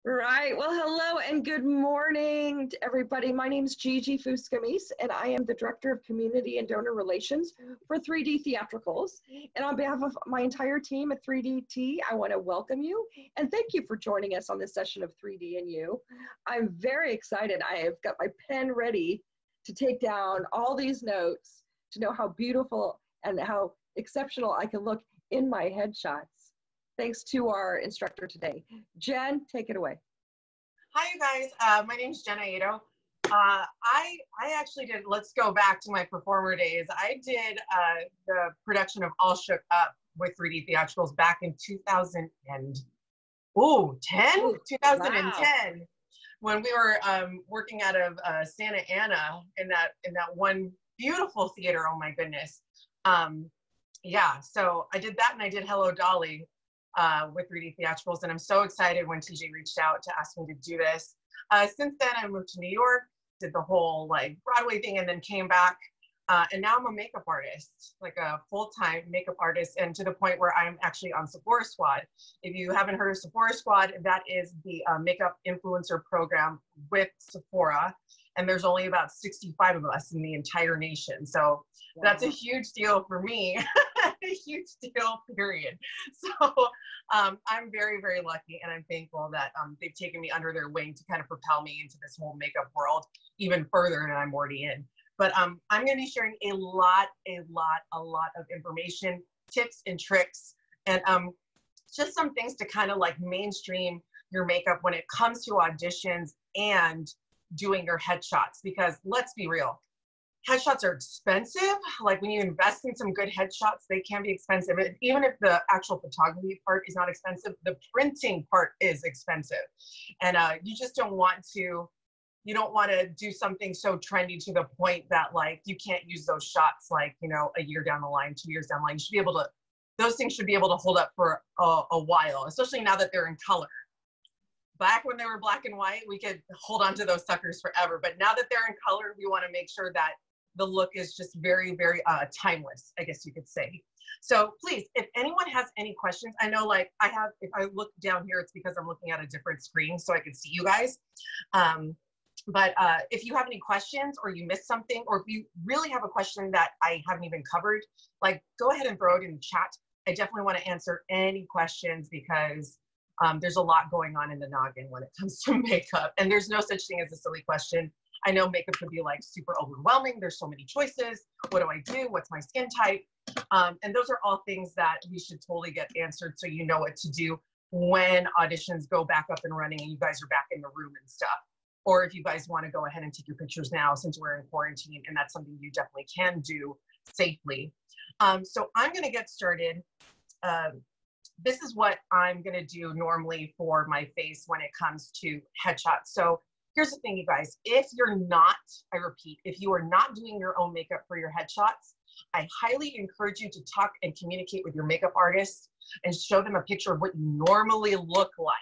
Right. Well, hello and good morning to everybody. My name is Gigi Fuskamis, and I am the Director of Community and Donor Relations for 3D Theatricals. And on behalf of my entire team at 3DT, I want to welcome you and thank you for joining us on this session of 3D+U. I'm very excited. I have got my pen ready to take down all these notes to know how beautiful and how exceptional I can look in my headshots. Thanks to our instructor today. Jen, take it away. Hi, you guys. My name's Jenn Aédo. I actually did, let's go back to my performer days. I did the production of All Shook Up with 3D Theatricals back in 2010? Wow. When we were working out of Santa Ana in that one beautiful theater. Oh my goodness. Yeah, so I did that and I did Hello Dolly with 3D Theatricals, and I'm so excited when TJ reached out to ask me to do this. Since then, I moved to New York, did the whole like Broadway thing, and then came back, and now I'm a makeup artist, like a full-time makeup artist, and to the point where I'm actually on Sephora Squad. If you haven't heard of Sephora Squad, that is the makeup influencer program with Sephora, and there's only about 65 of us in the entire nation, so that's a huge deal for me. A huge deal, period. So I'm very, very lucky, and I'm thankful that they've taken me under their wing to kind of propel me into this whole makeup world even further than I'm already in. But I'm going to be sharing a lot of information, tips and tricks, and just some things to kind of like mainstream your makeup when it comes to auditions and doing your headshots, because let's be real, headshots are expensive. Like when you invest in some good headshots, they can be expensive. Even if the actual photography part is not expensive, the printing part is expensive. And you just don't want to, you don't want to do something so trendy to the point that like you can't use those shots like, you know, a year down the line, 2 years down the line. You should be able to, those things should be able to hold up for a while, especially now that they're in color. Back when they were black and white, we could hold on to those suckers forever. But now that they're in color, we want to make sure that the look is just very, very timeless, I guess you could say. So please, if anyone has any questions, I know like I have, if I look down here, it's because I'm looking at a different screen so I can see you guys. But if you have any questions or you missed something, or if you really have a question that I haven't even covered, like go ahead and throw it in the chat. I definitely want to answer any questions because there's a lot going on in the noggin when it comes to makeup, and there's no such thing as a silly question. I know makeup could be like super overwhelming. There's so many choices. What do I do? What's my skin type? And those are all things that we should totally get answered so you know what to do when auditions go back up and running and you guys are back in the room and stuff. Or if you guys want to go ahead and take your pictures now since we're in quarantine, and that's something you definitely can do safely. So I'm going to get started. This is what I'm going to do normally for my face when it comes to headshots. So here's the thing, you guys, if you're not, I repeat, if you are not doing your own makeup for your headshots, I highly encourage you to talk and communicate with your makeup artist and show them a picture of what you normally look like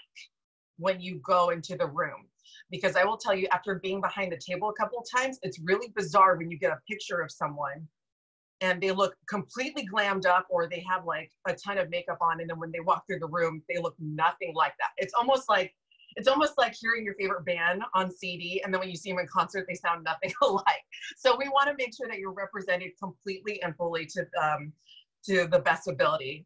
when you go into the room. Because I will tell you, after being behind the table a couple of times, it's really bizarre when you get a picture of someone and they look completely glammed up, or they have like a ton of makeup on, and then when they walk through the room, they look nothing like that. It's almost like hearing your favorite band on CD, and then when you see them in concert, they sound nothing alike. So we want to make sure that you're represented completely and fully to the best ability.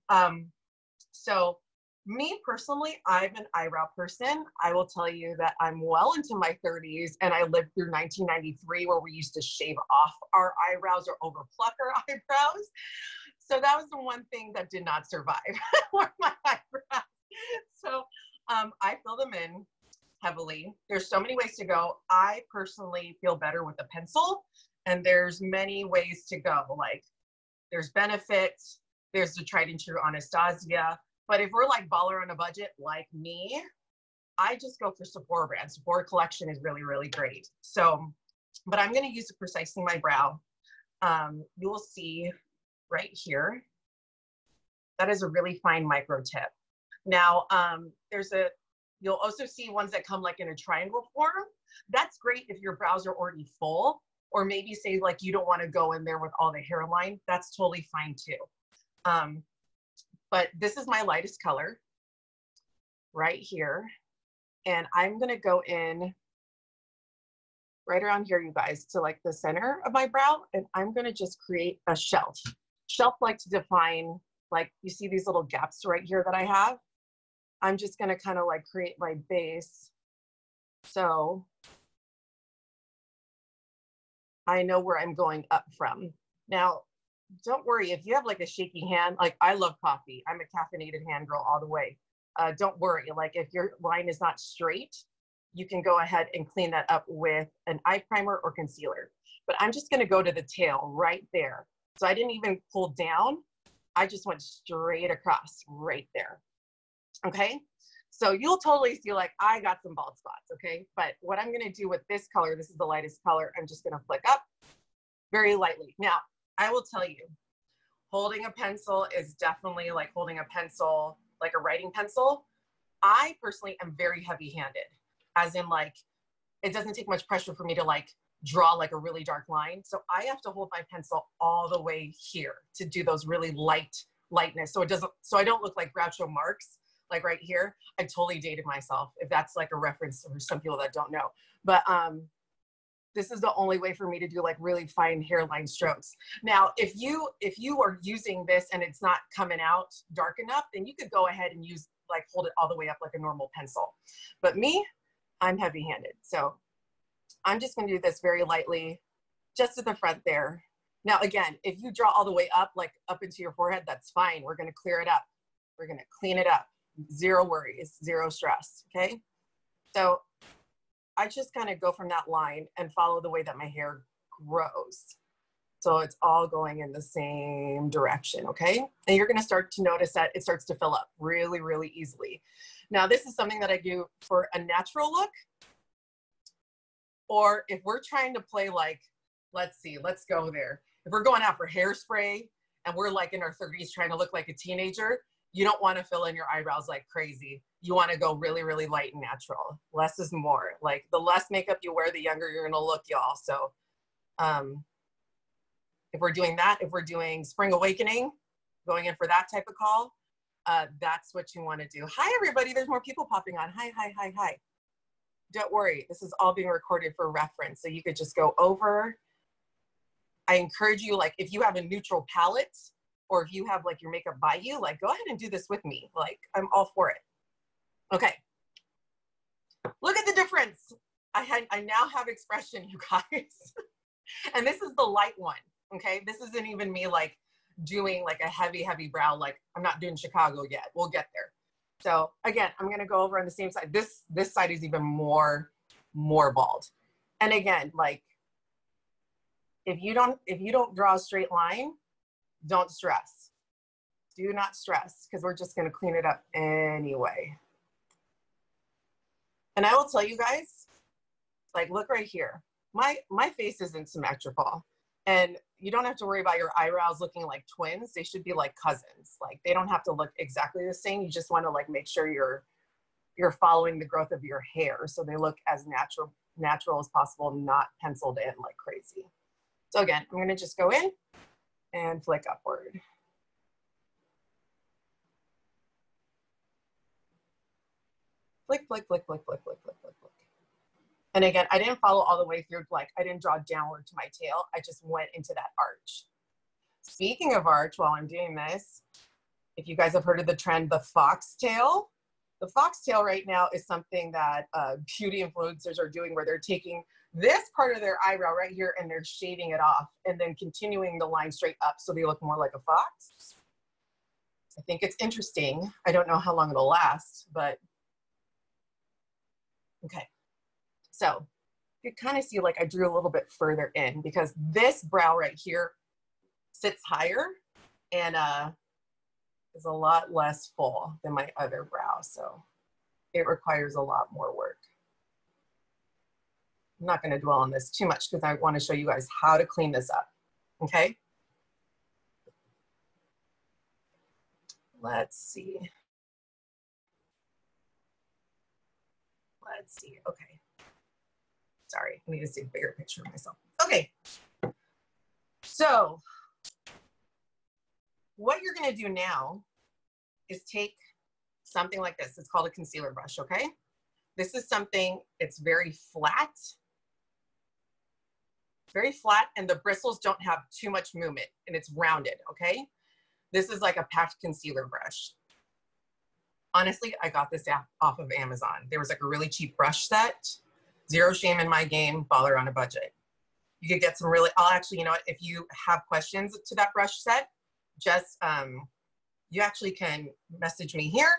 So me personally, I'm an eyebrow person. I will tell you that I'm well into my 30s, and I lived through 1993 where we used to shave off our eyebrows or overpluck our eyebrows. So that was the one thing that did not survive were my eyebrows. So I fill them in heavily. There's so many ways to go. I personally feel better with a pencil, and there's many ways to go. Like there's Benefit, there's the tried and true Anastasia. But if we're like baller on a budget like me, I just go for Sephora brand. Sephora collection is really, really great. So, but I'm going to use it precisely my brow. You will see right here, that is a really fine micro tip. Now, you'll also see ones that come like in a triangle form. That's great if your brows are already full, or maybe say like you don't want to go in there with all the hairline. That's totally fine too. But this is my lightest color right here. And I'm gonna go in right around here, you guys, to like the center of my brow, and I'm gonna just create a shelf. Shelf like to define, like you see these little gaps right here that I have. I'm just gonna kind of like create my base. So I know where I'm going up from. Now, don't worry, if you have like a shaky hand, like I love coffee. I'm a caffeinated hand girl all the way. Don't worry, like if your line is not straight, you can go ahead and clean that up with an eye primer or concealer. But I'm just gonna go to the tail right there. So I didn't even pull down. I just went straight across right there. Okay, so you'll totally see like I got some bald spots, okay? But what I'm gonna do with this color, this is the lightest color, I'm just gonna flick up very lightly. Now, I will tell you, holding a pencil is definitely like holding a pencil, like a writing pencil. I personally am very heavy-handed, as in like, it doesn't take much pressure for me to like draw like a really dark line. So I have to hold my pencil all the way here to do those really lightness. So it doesn't, so I don't look like Groucho Marx, like right here. I totally dated myself, if that's like a reference for some people that don't know. But this is the only way for me to do like really fine hairline strokes. Now, if you are using this and it's not coming out dark enough, then you could go ahead and use like hold it all the way up like a normal pencil. But me, I'm heavy-handed. So I'm just gonna do this very lightly, just at the front there. Now, again, if you draw all the way up, like up into your forehead, that's fine. We're gonna clear it up. We're gonna clean it up. Zero worries, zero stress, okay? So I just kind of go from that line and follow the way that my hair grows. So it's all going in the same direction, okay? And you're gonna start to notice that it starts to fill up really, really easily. Now, this is something that I do for a natural look, or if we're trying to play like, let's see, let's go there. If we're going out for hairspray and we're like in our 30s trying to look like a teenager, you don't want to fill in your eyebrows like crazy. You want to go really, really light and natural. Less is more. Like the less makeup you wear, the younger you're gonna look, y'all. So if we're doing that, if we're doing Spring Awakening, going in for that type of call, that's what you want to do. Hi, everybody. There's more people popping on. Hi, hi, hi, hi. Don't worry. This is all being recorded for reference. So you could just go over. I encourage you, like, if you have a neutral palette or if you have like your makeup by you, like go ahead and do this with me. Like I'm all for it. Okay. Look at the difference. I now have expression, you guys. And this is the light one. Okay. This isn't even me like doing like a heavy, heavy brow. Like I'm not doing Chicago yet. We'll get there. So again, I'm going to go over on the same side. This side is even more bald. And again, like if you don't draw a straight line, don't stress. Do not stress because we're just going to clean it up anyway. And I will tell you guys, like look right here. My face isn't symmetrical. And you don't have to worry about your eyebrows looking like twins. They should be like cousins. Like they don't have to look exactly the same. You just want to like make sure you're following the growth of your hair so they look as natural as possible, not penciled in like crazy. So again, I'm gonna just go in and flick upward. Flick, flick, flick, flick, flick, flick, flick, flick, flick. And again, I didn't follow all the way through, like I didn't draw downward to my tail. I just went into that arch. Speaking of arch, while I'm doing this, if you guys have heard of the trend, the foxtail. The foxtail right now is something that beauty influencers are doing where they're taking this part of their eyebrow right here and they're shading it off and then continuing the line straight up so they look more like a fox. I think it's interesting. I don't know how long it'll last, but okay. So you kind of see like I drew a little bit further in because this brow right here sits higher and is a lot less full than my other brow. So it requires a lot more work. I'm not going to dwell on this too much because I want to show you guys how to clean this up. Okay. Let's see. Let's see. Okay. Sorry, I need to see a bigger picture of myself. Okay. So what you're going to do now is take something like this. It's called a concealer brush, okay? This is something, it's very flat. Very flat, and the bristles don't have too much movement, and it's rounded, okay? This is like a packed concealer brush. Honestly, I got this off of Amazon. There was like a really cheap brush set. Zero shame in my game, baller on a budget. You could get some really, I'll actually, you know what, if you have questions to that brush set, just, you actually can message me here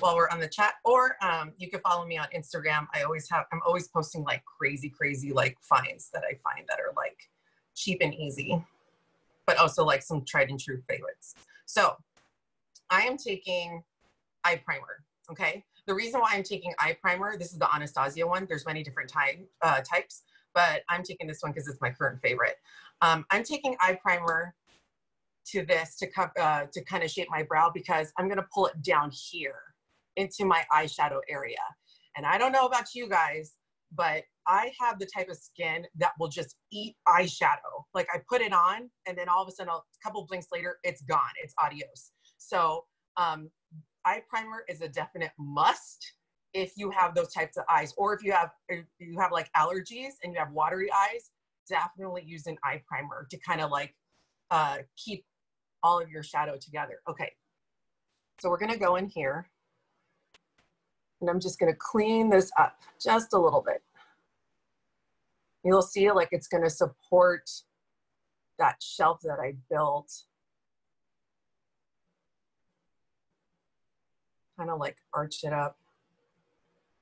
while we're on the chat, or you can follow me on Instagram. I'm always posting like crazy like finds that I find that are like cheap and easy, but also like some tried and true favorites. So I am taking eye primer, okay? The reason why I'm taking eye primer, this is the Anastasia one. There's many different types, but I'm taking this one because it's my current favorite. I'm taking eye primer to this to kind of shape my brow, because I'm gonna pull it down here into my eyeshadow area. And I don't know about you guys, but I have the type of skin that will just eat eyeshadow. Like I put it on and then all of a sudden, a couple blinks later, it's gone, it's adios. So eye primer is a definite must if you have those types of eyes, or if you have like allergies and you have watery eyes, definitely use an eye primer to kind of like keep all of your shadow together. Okay, so we're gonna go in here and I'm just gonna clean this up just a little bit. You'll see like it's gonna support that shelf that I built. Kind of like arch it up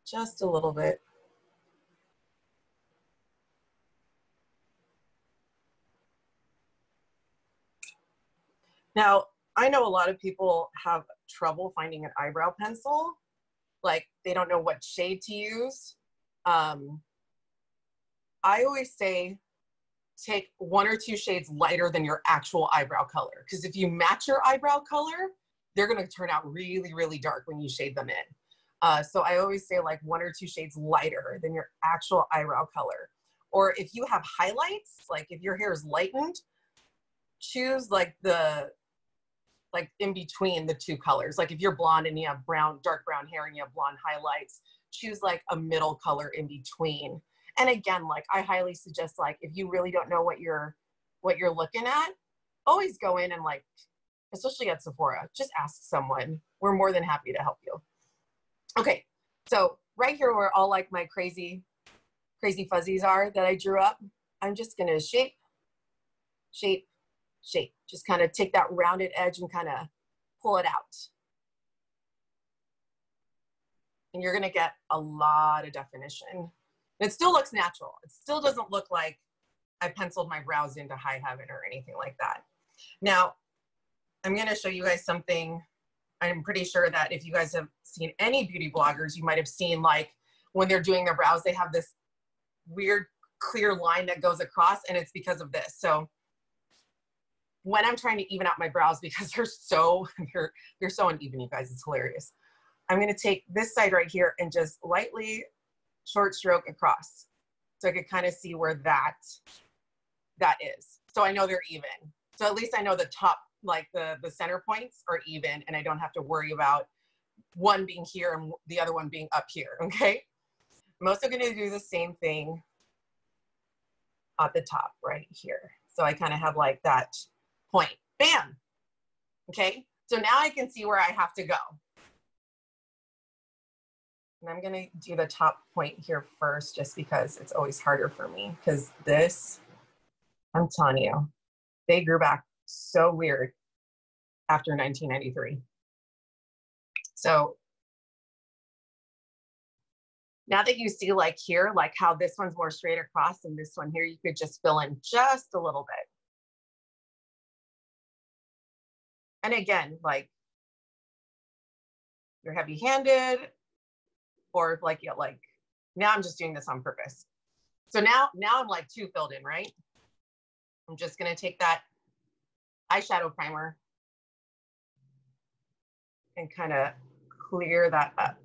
just a little bit. Now, I know a lot of people have trouble finding an eyebrow pencil. Like they don't know what shade to use. I always say take 1 or 2 shades lighter than your actual eyebrow color. Because if you match your eyebrow color, they're gonna turn out really dark when you shade them in. So I always say like 1 or 2 shades lighter than your actual eyebrow color. Or if you have highlights, like if your hair is lightened, choose like in between the 2 colors. Like if you're blonde and you have dark brown hair and you have blonde highlights, choose like a middle color in between. And again, like I highly suggest, like if you really don't know what you're looking at, always go in and like, especially at Sephora, just ask someone. We're more than happy to help you. Okay, so right here where all like my crazy fuzzies are that I drew up, I'm just gonna shape. Just kind of take that rounded edge and kind of pull it out. And you're gonna get a lot of definition. It still looks natural. It still doesn't look like I penciled my brows into high heaven or anything like that. Now, I'm gonna show you guys something. I'm pretty sure that if you guys have seen any beauty bloggers, you might have seen like when they're doing their brows, they have this weird clear line that goes across, and it's because of this. So when I'm trying to even out my brows, because they're so uneven, you guys, it's hilarious. I'm gonna take this side right here and just lightly short stroke across. So I could kind of see where that is. So I know they're even. So at least I know the top, like the center points are even, and I don't have to worry about one being here and the other one being up here, okay? I'm also gonna do the same thing at the top right here. So I kind of have like that point, bam, okay? So now I can see where I have to go. And I'm gonna do the top point here first, just because it's always harder for me, because this, I'm telling you, they grew back so weird after 1993. So now that you see like here, like how this one's more straight across and this one here, you could just fill in just a little bit. And again, like you're heavy-handed, or like, you know, like now I'm just doing this on purpose. So now I'm like 2 filled in, right? I'm just gonna take that eyeshadow primer and kind of clear that up.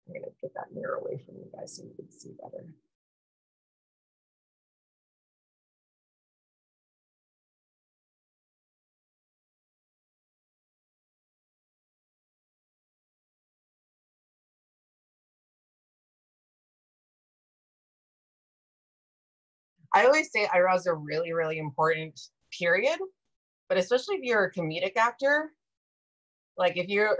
I'm gonna get that mirror away from you guys so you can see better. I always say eyebrows are really, really important, period. But especially if you're a comedic actor, like if you're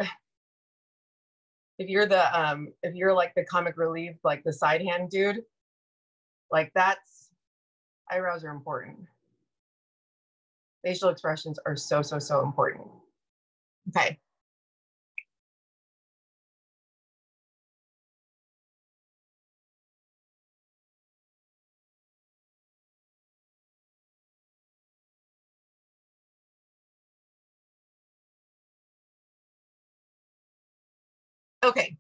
like the comic relief, like the side hand dude, like eyebrows are important. Facial expressions are so, so, so important. Okay. Okay,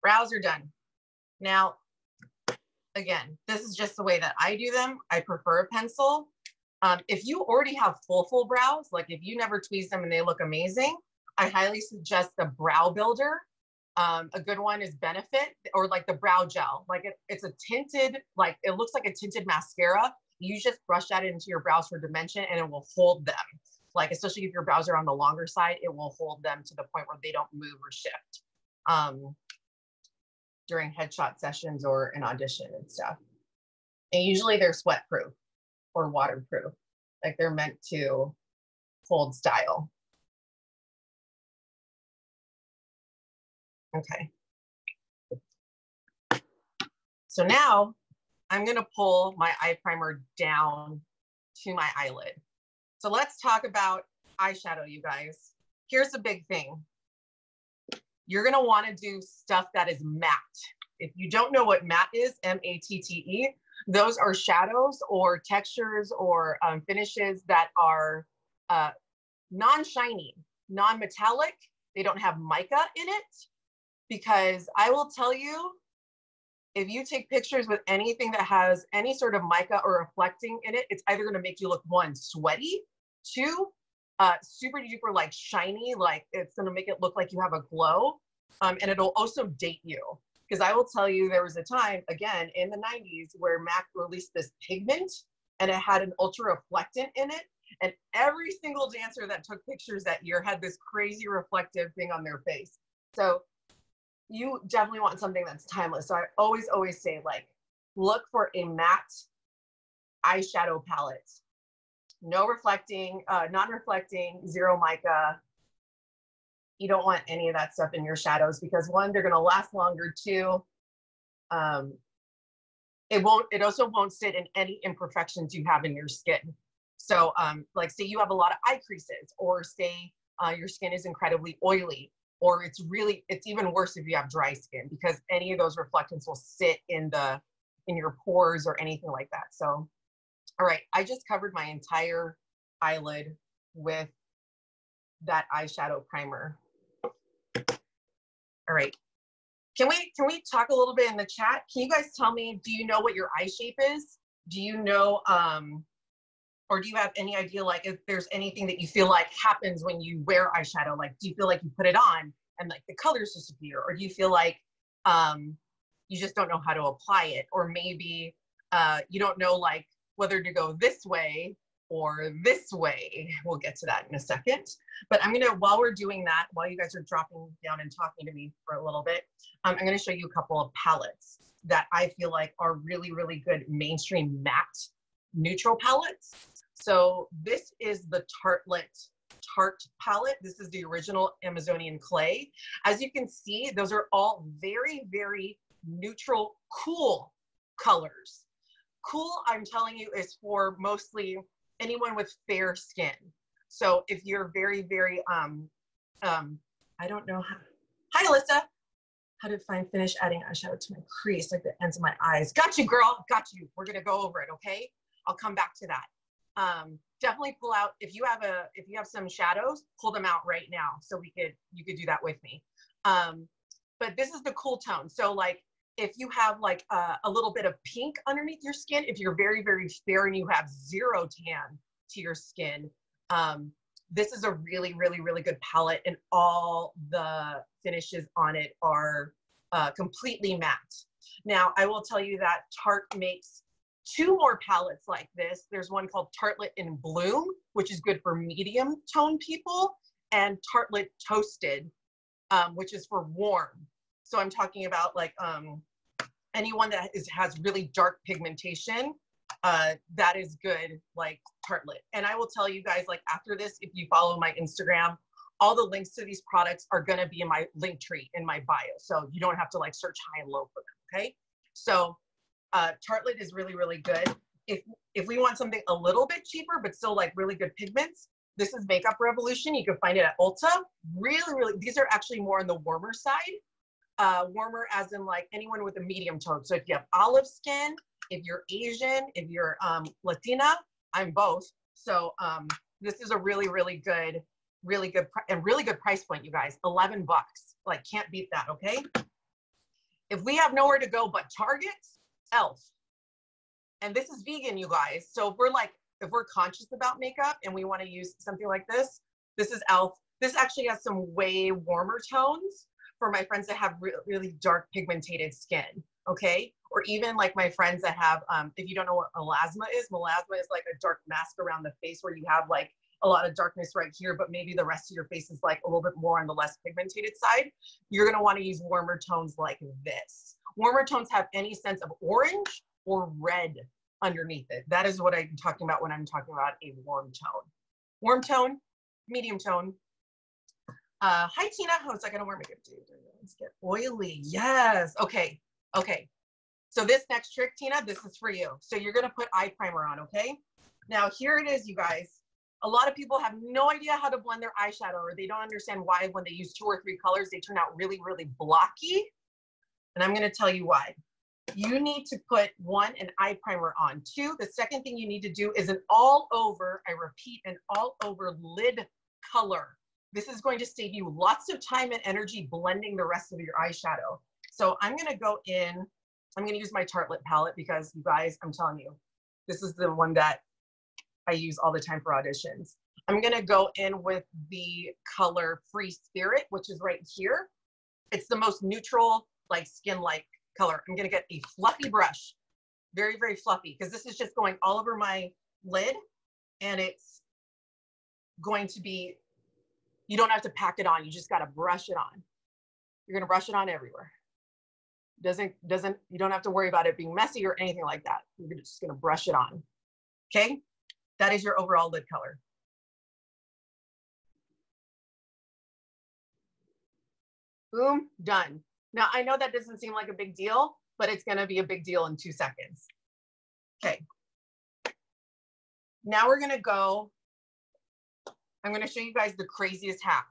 brows are done. Now, again, this is just the way that I do them. I prefer a pencil. If you already have full brows, like if you never tweeze them and they look amazing, I highly suggest the brow builder. A good one is Benefit, or like the brow gel. Like it's a tinted, like it looks like a tinted mascara. You just brush that into your brows for dimension and it will hold them. Like, especially if your brows are on the longer side, it will hold them to the point where they don't move or shift during headshot sessions or an audition and stuff. And usually they're sweat proof or waterproof. Like they're meant to hold style. Okay. So now I'm gonna pull my eye primer down to my eyelid. So let's talk about eyeshadow, you guys. Here's the big thing. You're gonna wanna do stuff that is matte. If you don't know what matte is, M-A-T-T-E, those are shadows or textures or finishes that are non-shiny, non-metallic. They don't have mica in it, because I will tell you, if you take pictures with anything that has any sort of mica or reflecting in it, it's either gonna make you look, one, sweaty, two, super duper like shiny, like it's gonna make it look like you have a glow, and it'll also date you. Because I will tell you, there was a time, again, in the 90s where MAC released this pigment and it had an ultra reflectant in it. And every single dancer that took pictures that year had this crazy reflective thing on their face. So you definitely want something that's timeless. So I always say, like, look for a matte eyeshadow palette. No reflecting, non-reflecting, zero mica. You don't want any of that stuff in your shadows, because one, they're gonna last longer. Two, it also won't sit in any imperfections you have in your skin. So like say you have a lot of eye creases, or say your skin is incredibly oily, or it's even worse if you have dry skin, because any of those reflectants will sit in your pores or anything like that. So, all right, I just covered my entire eyelid with that eyeshadow primer. All right, can we talk a little bit in the chat? Can you guys tell me, do you know what your eye shape is? Do you know, or do you have any idea, like, if there's anything that you feel like happens when you wear eyeshadow? Like, do you feel like you put it on and like the colors disappear? Or do you feel like you just don't know how to apply it? Or maybe you don't know, like, whether to go this way or this way. We'll get to that in a second. But I'm gonna, while we're doing that, while you guys are dropping down and talking to me for a little bit, I'm gonna show you a couple of palettes that I feel like are really, really good mainstream matte neutral palettes. So this is the Tarte palette. This is the original Amazonian clay. As you can see, those are all very, very neutral, cool colors. Cool, I'm telling you, is for mostly anyone with fair skin. So if you're very, very, I don't know how, hi Alyssa, how to find finish adding eyeshadow to my crease, like the ends of my eyes. Got you, girl, got you. We're gonna go over it, okay? I'll come back to that. Definitely pull out, if you have some shadows, pull them out right now, so you could do that with me. But this is the cool tone. So like, if you have like a little bit of pink underneath your skin, if you're very, very fair and you have zero tan to your skin, this is a really, really, really good palette, and all the finishes on it are completely matte. Now, I will tell you that Tarte makes 2 more palettes like this. There's one called Tartelette in Bloom, which is good for medium tone people, and Tartelette Toasted, which is for warm. So I'm talking about like anyone that has really dark pigmentation. that is good, like tartlet. And I will tell you guys, like after this, if you follow my Instagram, all the links to these products are gonna be in my link tree in my bio. So you don't have to like search high and low for them, okay? So tartlet is really, really good. If we want something a little bit cheaper, but still like really good pigments, this is Makeup Revolution. You can find it at Ulta. Really, really, these are actually more on the warmer side. Warmer as in like anyone with a medium tone. So if you have olive skin, if you're Asian, if you're Latina, I'm both. So this is a really, really good and really good price point, you guys. 11 bucks. Like can't beat that, okay? If we have nowhere to go but Target, Elf. And this is vegan, you guys. So if we're conscious about makeup and we want to use something like this, this is Elf. This actually has some way warmer tones for my friends that have really dark pigmented skin, okay? Or even like my friends that have, if you don't know what melasma is like a dark mask around the face where you have like a lot of darkness right here, but maybe the rest of your face is like a little bit more on the less pigmented side. You're gonna wanna use warmer tones like this. Warmer tones have any sense of orange or red underneath it. That is what I'm talking about when I'm talking about a warm tone. Warm tone, medium tone. Hi Tina, how is that gonna wear makeup? Let's get oily, yes, okay. So this next trick, Tina, this is for you. So you're gonna put eye primer on, okay? Now here it is, you guys. A lot of people have no idea how to blend their eyeshadow, or they don't understand why when they use 2 or 3 colors, they turn out really, really blocky. And I'm gonna tell you why. You need to put 1, an eye primer on. 2, the second thing you need to do is an all over, I repeat, an all over lid color. This is going to save you lots of time and energy blending the rest of your eyeshadow. So I'm gonna go in, I'm gonna use my Tartlet palette because you guys, I'm telling you, this is the one that I use all the time for auditions. I'm gonna go in with the color Free Spirit, which is right here. It's the most neutral, like skin-like color. I'm gonna get a fluffy brush, very, very fluffy, because this is just going all over my lid, and it's going to be, you don't have to pack it on, you just gotta brush it on. You're gonna brush it on everywhere. You don't have to worry about it being messy or anything like that. You're just gonna brush it on, okay? That is your overall lid color. Boom, done. Now, I know that doesn't seem like a big deal, but it's gonna be a big deal in 2 seconds. Okay. Now we're gonna go, I'm gonna show you guys the craziest hack.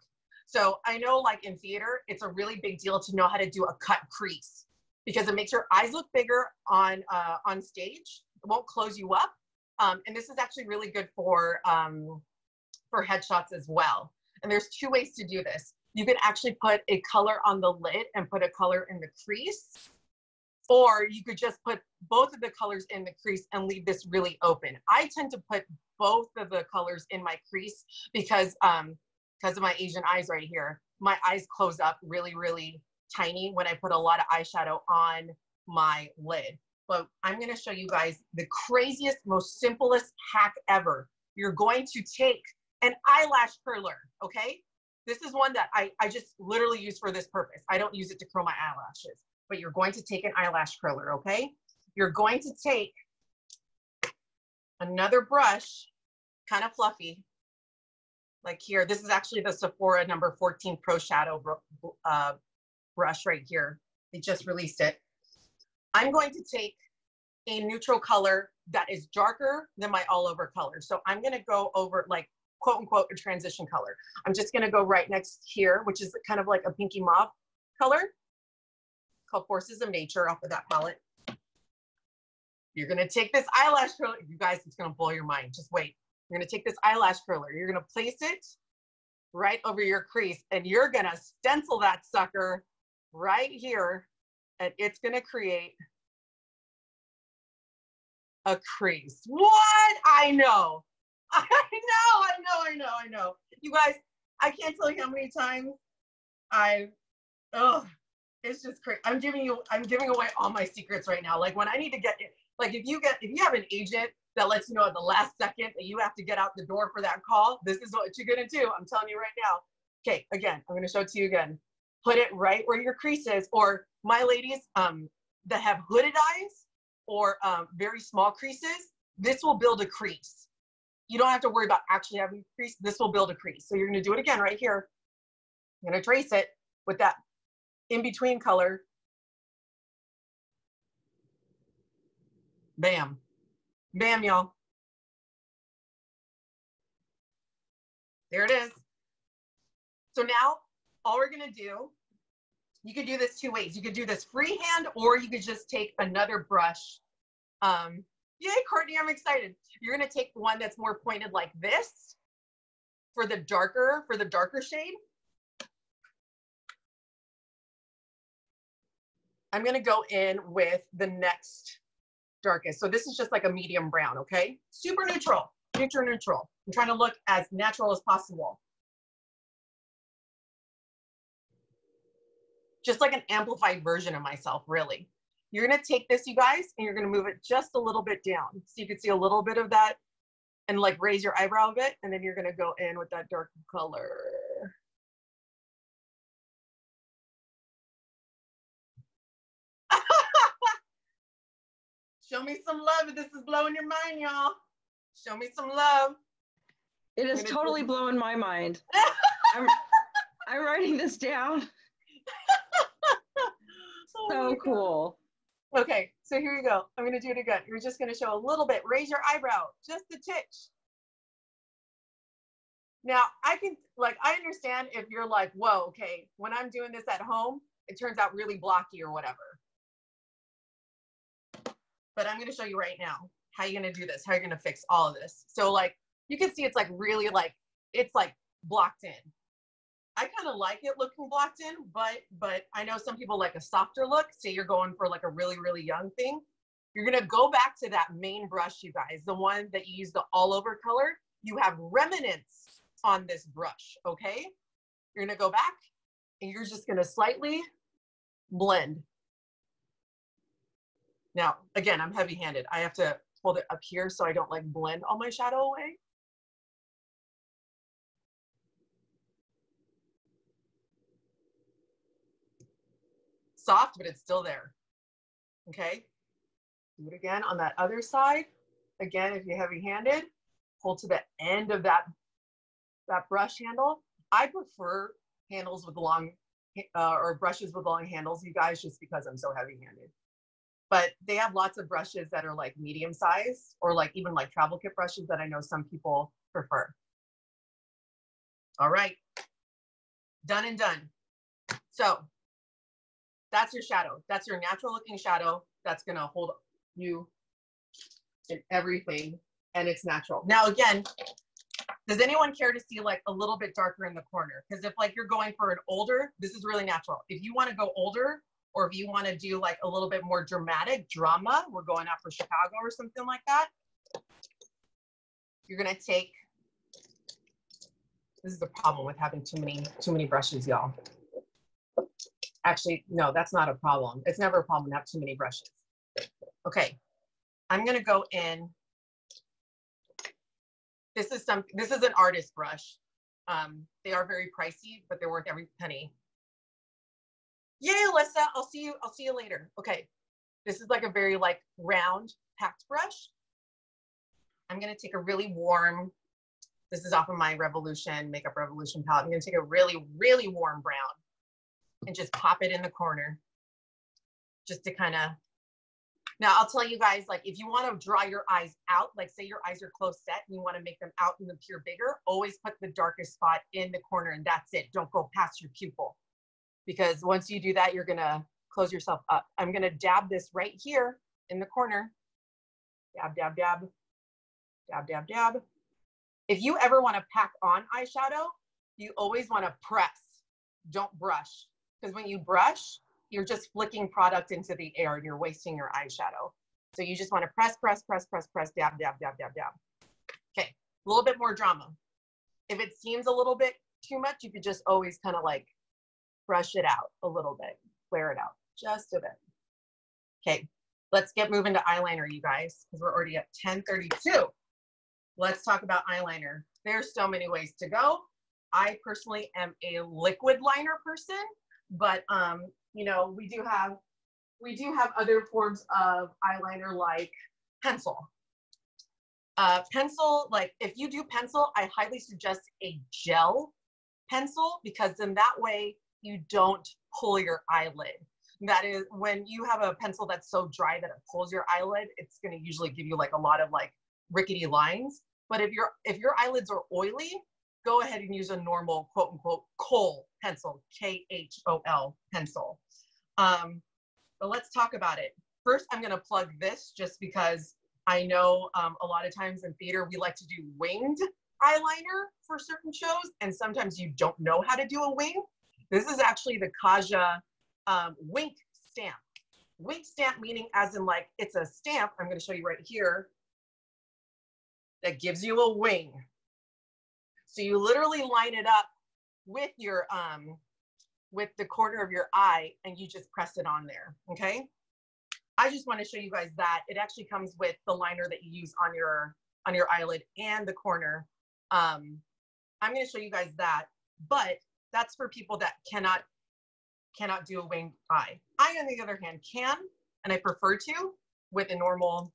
So I know like in theater, it's a really big deal to know how to do a cut crease because it makes your eyes look bigger on stage. It won't close you up. And this is actually really good for headshots as well. And there's 2 ways to do this. You can actually put a color on the lid and put a color in the crease, or you could just put both of the colors in the crease and leave this really open. I tend to put both of the colors in my crease because of my Asian eyes right here. My eyes close up really, really tiny when I put a lot of eyeshadow on my lid. But I'm gonna show you guys the craziest, most simplest hack ever. You're going to take an eyelash curler, okay? This is one that I just literally use for this purpose. I don't use it to curl my eyelashes, but you're going to take an eyelash curler, okay? You're going to take another brush, kind of fluffy, like here. This is actually the Sephora number 14 Pro Shadow brush right here. They just released it. I'm going to take a neutral color that is darker than my all over color. So I'm gonna go over like quote unquote a transition color. I'm just gonna go right next here, which is kind of like a pinky mauve color called Forces of Nature off of that palette. You're gonna take this eyelash curler, you guys, it's gonna blow your mind, just wait. You're gonna take this eyelash curler, you're gonna place it right over your crease and you're gonna stencil that sucker right here, and it's gonna create a crease. What? I know. I know. You guys, I can't tell you how many times it's just crazy. I'm giving away all my secrets right now. Like when I need to get, like if you have an agent that lets you know at the last second that you have to get out the door for that call, this is what you're gonna do. I'm telling you right now. Okay, again, I'm gonna show it to you again. Put it right where your crease is, or my ladies that have hooded eyes or very small creases, this will build a crease. You don't have to worry about actually having a crease. This will build a crease. So you're gonna do it again right here. I'm gonna trace it with that in-between color. Bam. Bam, y'all. There it is. So now all we're gonna do, you could do this two ways. You could do this freehand, or you could just take another brush. Yay, Courtney, I'm excited. You're gonna take one that's more pointed like this for the darker shade. I'm gonna go in with the next darkest. So this is just like a medium brown, okay? Super neutral, neutral. I'm trying to look as natural as possible. Just like an amplified version of myself, really. You're gonna take this, you guys, and you're gonna move it just a little bit down. So you can see a little bit of that and like raise your eyebrow a bit, and then you're gonna go in with that dark color. Show me some love if this is blowing your mind, y'all. Show me some love. It is totally blowing my mind. I'm writing this down. So cool. Okay, so here you go. I'm gonna do it again. You're just gonna show a little bit. Raise your eyebrow, just a titch. Now, I understand if you're like, whoa, okay, when I'm doing this at home, it turns out really blocky or whatever. But I'm gonna show you right now how you're gonna do this, how you're gonna fix all of this. So like, you can see it's like really like, it's like blocked in. I kind of like it looking blocked in, but I know some people like a softer look. Say you're going for like a really, really young thing. You're gonna go back to that main brush, you guys, the one that you use the all over color. You have remnants on this brush, okay? You're gonna go back and you're just gonna slightly blend. Now, again, I'm heavy-handed. I have to hold it up here so I don't like blend all my shadow away. Soft, but it's still there, okay? Do it again on that other side. Again, if you're heavy-handed, hold to the end of that brush handle. I prefer handles with long, or brushes with long handles, you guys, just because I'm so heavy-handed. But they have lots of brushes that are like medium size, or like even like travel kit brushes that I know some people prefer. All right, done and done. So that's your shadow. That's your natural looking shadow. That's gonna hold you in everything, and it's natural. Now again, does anyone care to see like a little bit darker in the corner? Because if like you're going for an older, this is really natural. If you wanna go older, or if you wanna do like a little bit more dramatic drama, we're going out for Chicago or something like that, you're gonna take, this is the problem with having too many brushes, y'all. Actually, no, that's not a problem. It's never a problem to have too many brushes. Okay, I'm gonna go in. This is an artist brush. They are very pricey, but they're worth every penny. Yay, Alyssa, I'll see you later. Okay, this is like a very like round, packed brush. I'm gonna take a really warm, this is off of my Makeup Revolution palette. I'm gonna take a really, really warm brown and just pop it in the corner, just to kind of, now I'll tell you guys, like if you want to draw your eyes out, like say your eyes are close set and you want to make them out and appear bigger, always put the darkest spot in the corner and that's it. Don't go past your pupil, because once you do that, you're gonna close yourself up. I'm gonna dab this right here in the corner. Dab, dab, dab, dab, dab, dab. If you ever want to pack on eyeshadow, you always want to press, don't brush. Because when you brush, you're just flicking product into the air and you're wasting your eyeshadow. So you just want to press, press, press, press, press, dab, dab, dab, dab, dab. Okay, a little bit more drama. If it seems a little bit too much, you could just always kind of like brush it out a little bit, flare it out just a bit. Okay, let's get moving to eyeliner, you guys, because we're already at 10:32. Let's talk about eyeliner. There's so many ways to go. I personally am a liquid liner person, but you know, we do have other forms of eyeliner like pencil. Pencil, like if you do pencil, I highly suggest a gel pencil, because then that way you don't pull your eyelid. That is, when you have a pencil that's so dry that it pulls your eyelid, it's going to usually give you like a lot of like rickety lines. But if your eyelids are oily, go ahead and use a normal quote unquote kohl pencil, KHOL pencil. But let's talk about it. First, I'm going to plug this just because I know a lot of times in theater, we like to do winged eyeliner for certain shows, and sometimes you don't know how to do a wing. This is actually the Kaja wink stamp. Wink stamp meaning as in like it's a stamp, I'm going to show you right here, that gives you a wing. So you literally line it up with your with the corner of your eye, and you just press it on there. Okay, I just want to show you guys that it actually comes with the liner that you use on your eyelid and the corner. I'm going to show you guys that, but that's for people that cannot do a winged eye. I, on the other hand, can, and I prefer to with a normal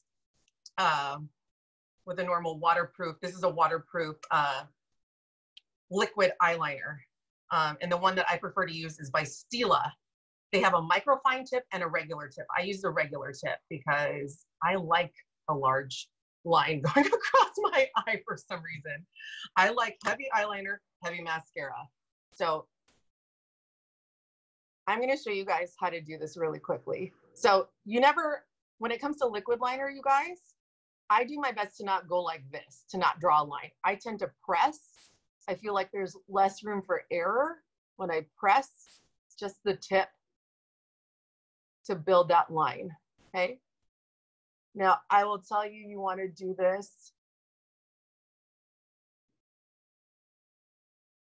waterproof. This is a waterproof liquid eyeliner, and the one that I prefer to use is by Stila. They have a microfine tip and a regular tip. I use the regular tip because I like a large line going across my eye for some reason. I like heavy eyeliner, heavy mascara. So I'm going to show you guys how to do this really quickly. So when it comes to liquid liner, you guys, I do my best to not go like this, to not draw a line. I tend to press. I feel like there's less room for error when I press just the tip to build that line, okay? Now, I will tell you, you want to do this.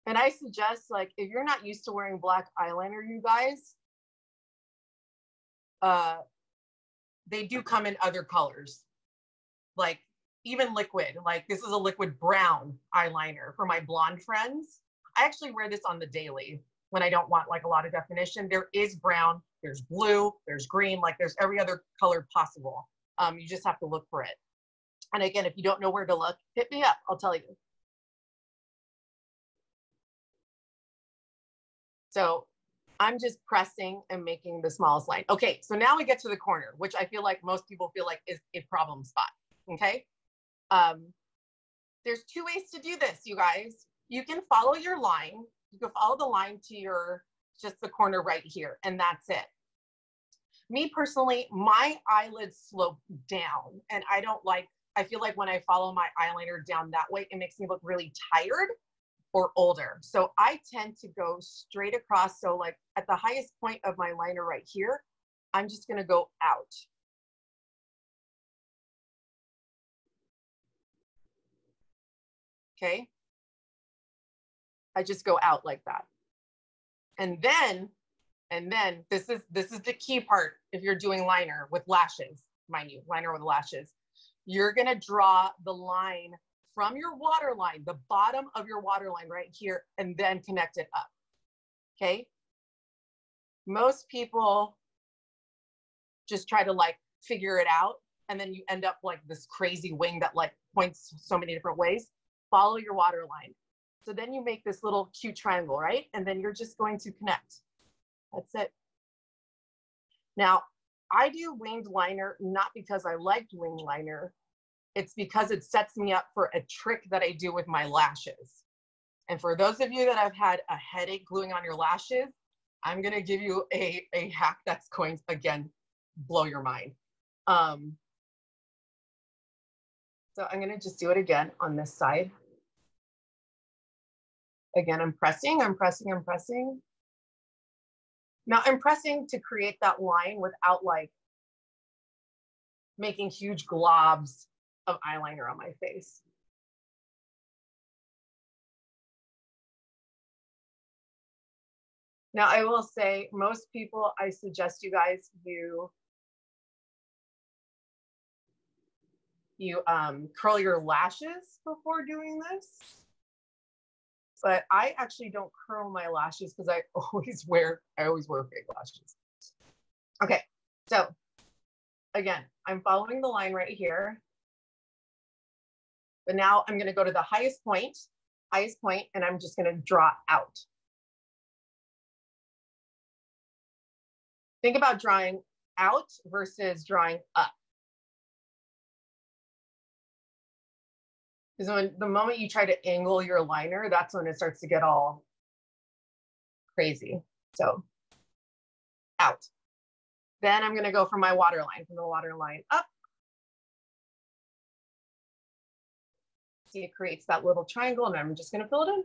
And I suggest, like, if you're not used to wearing black eyeliner, you guys, they do come in other colors. Like, even liquid, like this is a liquid brown eyeliner for my blonde friends. I actually wear this on the daily when I don't want like a lot of definition. There is brown, there's blue, there's green, like there's every other color possible. You just have to look for it. And again, if you don't know where to look, hit me up, I'll tell you. So I'm just pressing and making the smallest line. Okay, so now we get to the corner, which I feel like most people feel like is a problem spot, okay? There's two ways to do this, you guys. You can follow your line. You can follow the line to just the corner right here, and that's it. Me personally, my eyelids slope down, and I feel like when I follow my eyeliner down that way, it makes me look really tired or older. So I tend to go straight across. So like at the highest point of my liner right here, I'm just gonna go out. Okay. I just go out like that. And then this is the key part. If you're doing liner with lashes, mind you, liner with lashes, you're gonna draw the line from your waterline, the bottom of your waterline right here, and then connect it up, okay? Most people just try to like figure it out, and then you end up like this crazy wing that like points so many different ways. Follow your waterline. So then you make this little cute triangle, right? And then you're just going to connect. That's it. Now, I do winged liner not because I liked winged liner. It's because it sets me up for a trick that I do with my lashes. And for those of you that have had a headache gluing on your lashes, I'm going to give you a hack that's going to, again, blow your mind. So I'm going to just do it again on this side. Again, I'm pressing. Now I'm pressing to create that line without like making huge globs of eyeliner on my face. Now I will say, most people, I suggest you guys you curl your lashes before doing this. But I actually don't curl my lashes because I always wear fake lashes. Okay, so again, I'm following the line right here. So now I'm gonna go to the highest point, and I'm just gonna draw out. Think about drawing out versus drawing up. Because when the moment you try to angle your liner, that's when it starts to get all crazy. So out. Then I'm gonna go from my waterline, from the waterline up. See, it creates that little triangle, and I'm just gonna fill it in.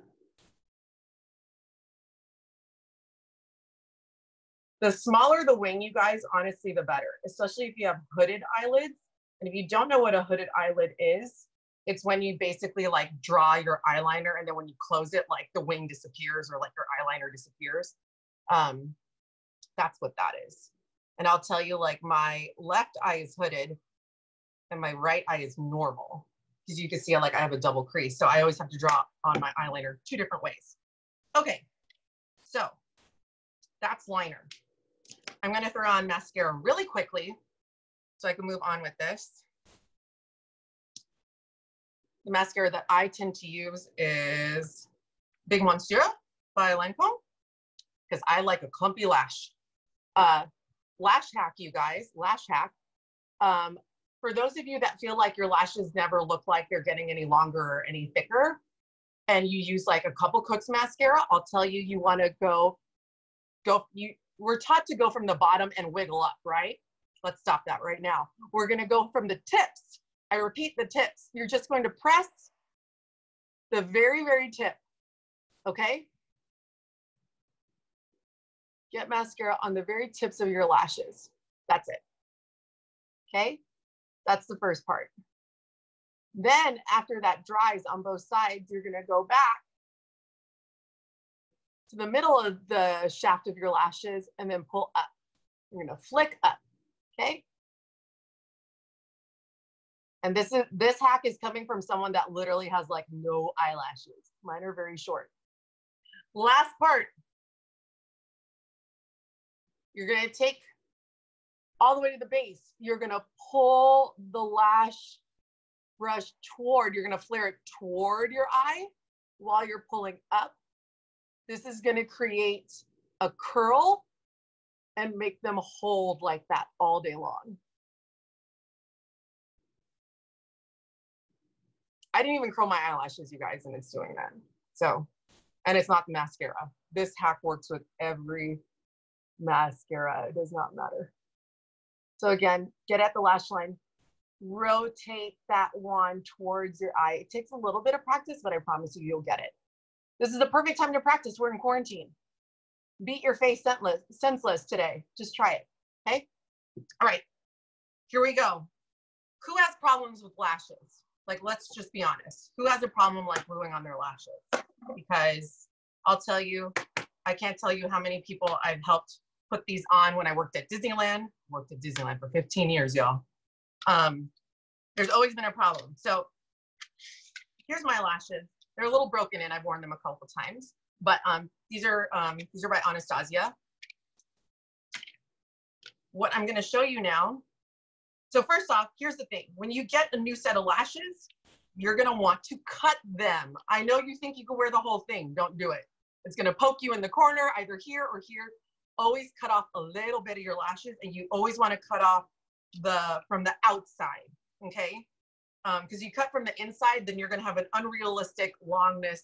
The smaller the wing, you guys, honestly, the better, especially if you have hooded eyelids. And if you don't know what a hooded eyelid is, it's when you basically like draw your eyeliner and then when you close it, like the wing disappears or like your eyeliner disappears. That's what that is. And I'll tell you, like my left eye is hooded and my right eye is normal. Because you can see like I have a double crease. So I always have to draw on my eyeliner 2 different ways. Okay, so that's liner. I'm gonna throw on mascara really quickly so I can move on with this. The mascara that I tend to use is Big Monstera by Lancome because I like a clumpy lash. Lash hack, you guys, lash hack. For those of you that feel like your lashes never look like they're getting any longer or any thicker, and you use like a couple Cooks mascara, I'll tell you, you wanna we're taught to go from the bottom and wiggle up, right? Let's stop that right now. We're gonna go from the tips. I repeat, the tips. You're just going to press the very, very tip, okay? Get mascara on the very tips of your lashes. That's it, okay? That's the first part. Then after that dries on both sides, you're gonna go back to the middle of the shaft of your lashes and then pull up. You're gonna flick up, okay? And this hack is coming from someone that literally has like no eyelashes. Mine are very short. Last part. You're gonna take all the way to the base. You're gonna pull the lash brush toward, you're gonna flare it toward your eye while you're pulling up. This is gonna create a curl and make them hold like that all day long. I didn't even curl my eyelashes, you guys, and it's doing that. So, and it's not the mascara. This hack works with every mascara. It does not matter. So again, get at the lash line, rotate that wand towards your eye. It takes a little bit of practice, but I promise you, you'll get it. This is the perfect time to practice. We're in quarantine. Beat your face senseless today. Just try it, okay? All right, here we go. Who has problems with lashes? Like, let's just be honest. Who has a problem like gluing on their lashes? Because I'll tell you, I can't tell you how many people I've helped put these on when I worked at Disneyland. Worked at Disneyland for 15 years, y'all. There's always been a problem. So here's my lashes. They're a little broken in. I've worn them a couple times, but these are by Anastasia. What I'm gonna show you now. So first off, here's the thing. When you get a new set of lashes, you're gonna want to cut them. I know you think you can wear the whole thing. Don't do it. It's gonna poke you in the corner, either here or here. Always cut off a little bit of your lashes, and you always wanna cut off from the outside, okay? Because you cut from the inside, then you're gonna have an unrealistic longness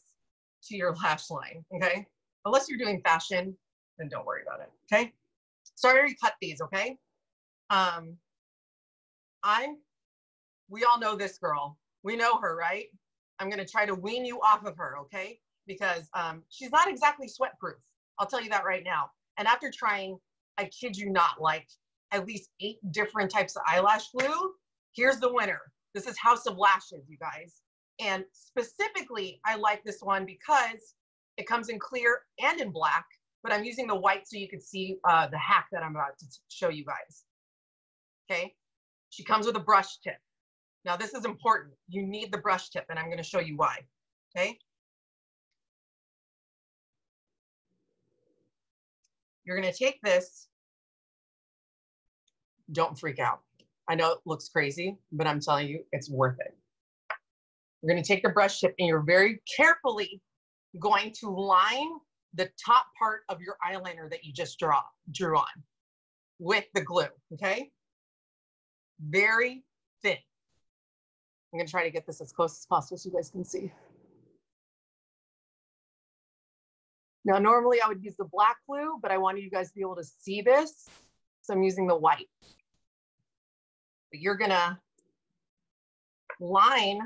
to your lash line, okay? Unless you're doing fashion, then don't worry about it, okay? So I already cut these, okay? We all know this girl. We know her, right? I'm gonna try to wean you off of her, okay? Because she's not exactly sweat proof. I'll tell you that right now. And after trying, I kid you not, like at least 8 different types of eyelash glue, here's the winner. This is House of Lashes, you guys. And specifically, I like this one because it comes in clear and in black, but I'm using the white so you can see the hack that I'm about to show you guys, okay? She comes with a brush tip. Now this is important. You need the brush tip, and I'm gonna show you why, okay? You're gonna take this. Don't freak out. I know it looks crazy, but I'm telling you, it's worth it. You're going to take the brush tip and you're very carefully going to line the top part of your eyeliner that you just drew on with the glue, okay? Very thin. I'm going to try to get this as close as possible so you guys can see. Now, normally I would use the black glue, but I wanted you guys to be able to see this, so I'm using the white. But you're going to line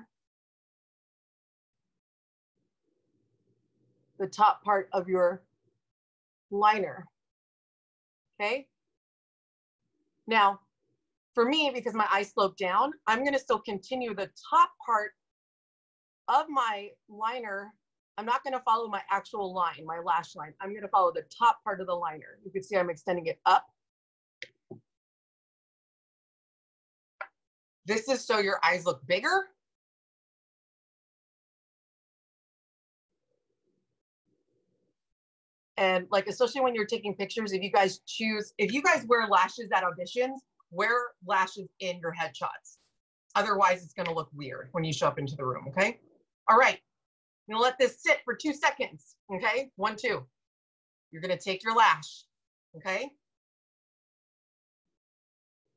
the top part of your liner, okay? Now, for me, because my eyes slope down, I'm gonna still continue the top part of my liner. I'm not gonna follow my actual line, my lash line. I'm gonna follow the top part of the liner. You can see I'm extending it up. This is so your eyes look bigger. And like, especially when you're taking pictures, if you guys wear lashes at auditions, wear lashes in your headshots. Otherwise, it's gonna look weird when you show up into the room, okay? All right, I'm gonna let this sit for 2 seconds, okay? 1, 2. You're gonna take your lash, okay?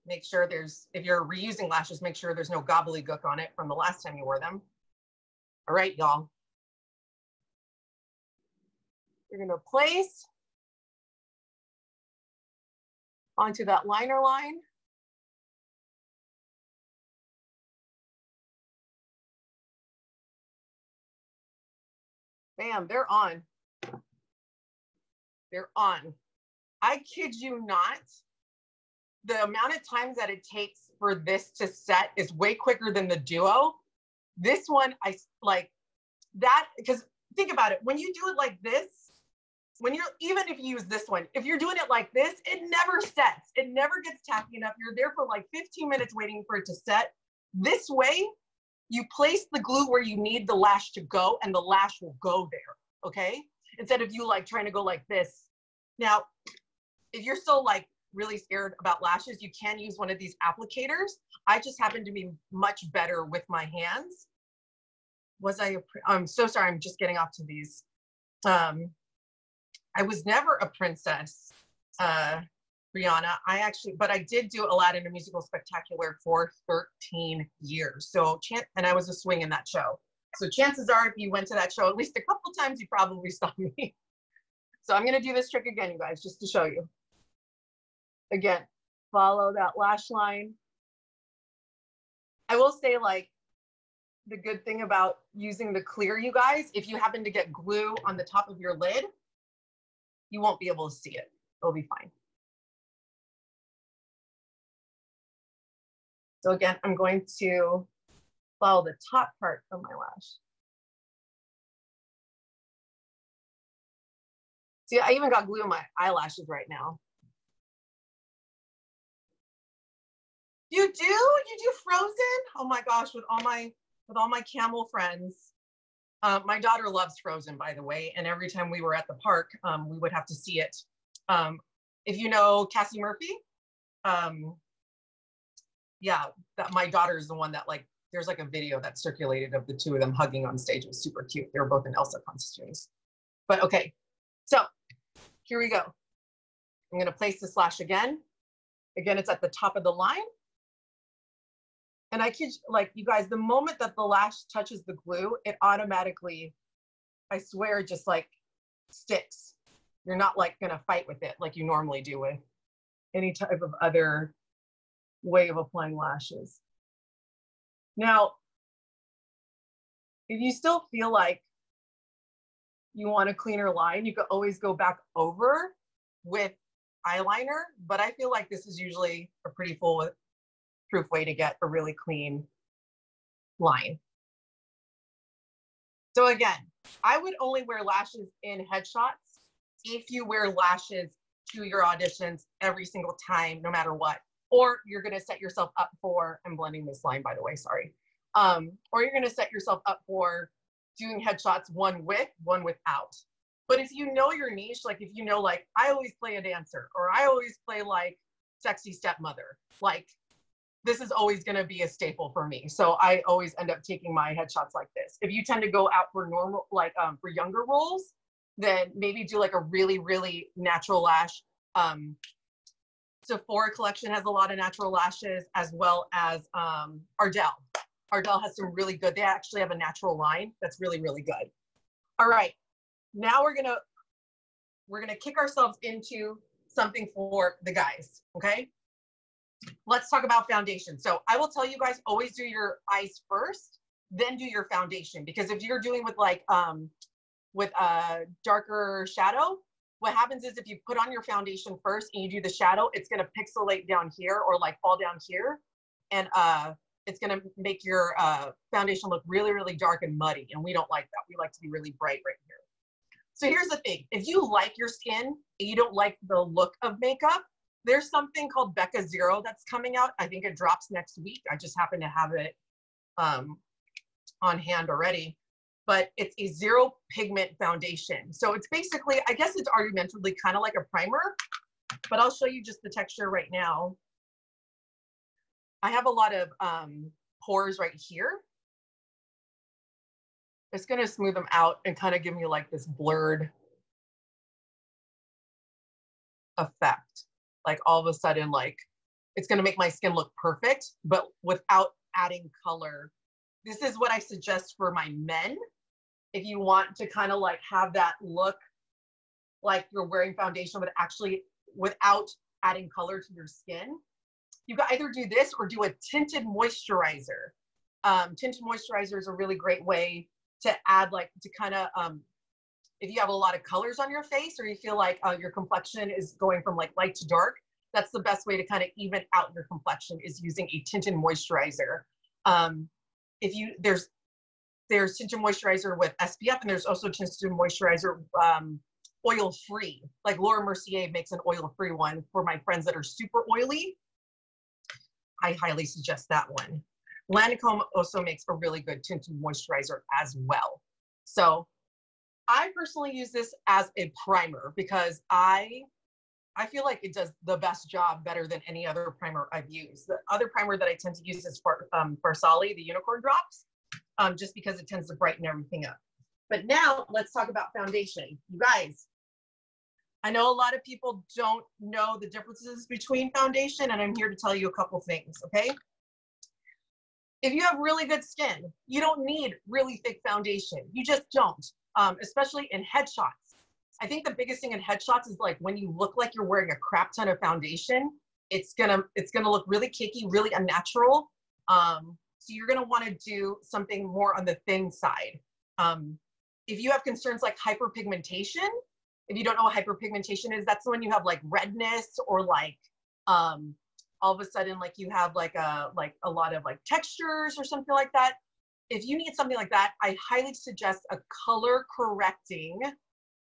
Make sure if you're reusing lashes, make sure there's no gobbledygook on it from the last time you wore them. All right, y'all. You're gonna place onto that liner line. Bam, they're on. They're on. I kid you not, the amount of times that it takes for this to set is way quicker than the duo. This one, I like that, because think about it, when you do it like this, even if you use this one, if you're doing it like this, it never sets. It never gets tacky enough. You're there for like 15 minutes waiting for it to set. This way, you place the glue where you need the lash to go and the lash will go there, okay? Instead of you like trying to go like this. Now, if you're still like really scared about lashes, you can use one of these applicators. I just happen to be much better with my hands. I'm so sorry, I'm just getting off to these. I was never a princess, Brianna. But I did do Aladdin, a musical spectacular for 13 years. So, and I was a swing in that show. So chances are, if you went to that show at least a couple times, you probably saw me. So I'm gonna do this trick again, you guys, just to show you. Again, follow that lash line. I will say, like, the good thing about using the clear, you guys, if you happen to get glue on the top of your lid, you won't be able to see it. It'll be fine. So again, I'm going to follow the top part of my lash. See, I even got glue on my eyelashes right now. You do? You do Frozen? Oh my gosh, with all my camel friends. My daughter loves Frozen, by the way, and every time we were at the park, we would have to see it. If you know Cassie Murphy, yeah, my daughter is the one that, like, there's like a video that circulated of the two of them hugging on stage. It was super cute. They were both in Elsa costumes. But okay, so here we go. I'm gonna place this lash again. Again, it's at the top of the line. And I kid, like, you guys, the moment that the lash touches the glue, it automatically, I swear, just like sticks. You're not like gonna fight with it like you normally do with any type of other way of applying lashes. Now, if you still feel like you want a cleaner line, you could always go back over with eyeliner, but I feel like this is usually a pretty foolproof way to get a really clean line. So again, I would only wear lashes in headshots if you wear lashes to your auditions every single time, no matter what. Or you're gonna set yourself up for, I'm blending this line, by the way, sorry. Or you're gonna set yourself up for doing headshots one with, one without. But if you know your niche, like if you know, like, I always play a dancer, or I always play like sexy stepmother, like, this is always going to be a staple for me. So I always end up taking my headshots like this. If you tend to go out for normal, like for younger roles, then maybe do like a really, really natural lash. Sephora collection has a lot of natural lashes, as well as Ardell. Ardell has some really good, they actually have a natural line that's really, really good. All right, now we're gonna kick ourselves into something for the guys, okay? Let's talk about foundation. So I will tell you guys, always do your eyes first, then do your foundation. Because if you're doing with like, with a darker shadow, what happens is if you put on your foundation first and you do the shadow, it's gonna pixelate down here or like fall down here. And it's gonna make your foundation look really, really dark and muddy. And we don't like that. We like to be really bright right here. So here's the thing. If you like your skin and you don't like the look of makeup, there's something called Becca Zero that's coming out. I think it drops next week. I just happen to have it on hand already. But it's a zero pigment foundation. So it's basically, I guess it's argumentatively kind of like a primer, but I'll show you just the texture right now. I have a lot of pores right here. It's gonna smooth them out and kind of give me like this blurred effect. Like all of a sudden, like it's gonna make my skin look perfect, but without adding color. This is what I suggest for my men. If you want to kind of like have that look like you're wearing foundation, but actually without adding color to your skin, you can either do this or do a tinted moisturizer. Tinted moisturizer is a really great way to add like, to kind of, if you have a lot of colors on your face or you feel like your complexion is going from like light to dark, that's the best way to kind of even out your complexion is using a tinted moisturizer. There's tinted moisturizer with SPF, and there's also tinted moisturizer oil-free. Like Laura Mercier makes an oil-free one for my friends that are super oily. I highly suggest that one. Lancome also makes a really good tinted moisturizer as well. So I personally use this as a primer because I feel like it does the best job better than any other primer I've used. The other primer that I tend to use is Farsali, the Unicorn Drops, just because it tends to brighten everything up. But now let's talk about foundation. You guys, I know a lot of people don't know the differences between foundation, and I'm here to tell you a couple things, okay? If you have really good skin, you don't need really thick foundation. You just don't, especially in headshots. I think the biggest thing in headshots is like when you look like you're wearing a crap ton of foundation, it's gonna look really cakey, really unnatural. So you're gonna wanna do something more on the thin side. If you have concerns like hyperpigmentation, if you don't know what hyperpigmentation is, that's when you have like redness or like all of a sudden like you have like a lot of like textures or something like that. If you need something like that, I highly suggest a color correcting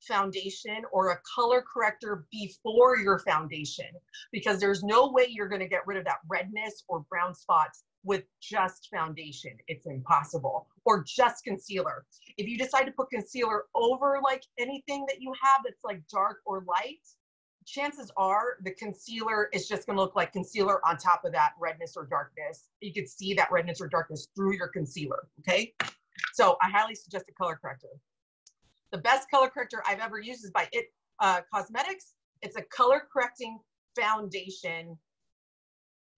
foundation or a color corrector before your foundation, because there's no way you're going to get rid of that redness or brown spots with just foundation. It's impossible. Or just concealer. If you decide to put concealer over like anything that you have that's like dark or light, chances are the concealer is just going to look like concealer on top of that redness or darkness. You could see that redness or darkness through your concealer, okay? So I highly suggest a color corrector. The best color corrector I've ever used is by It Cosmetics. It's a color correcting foundation.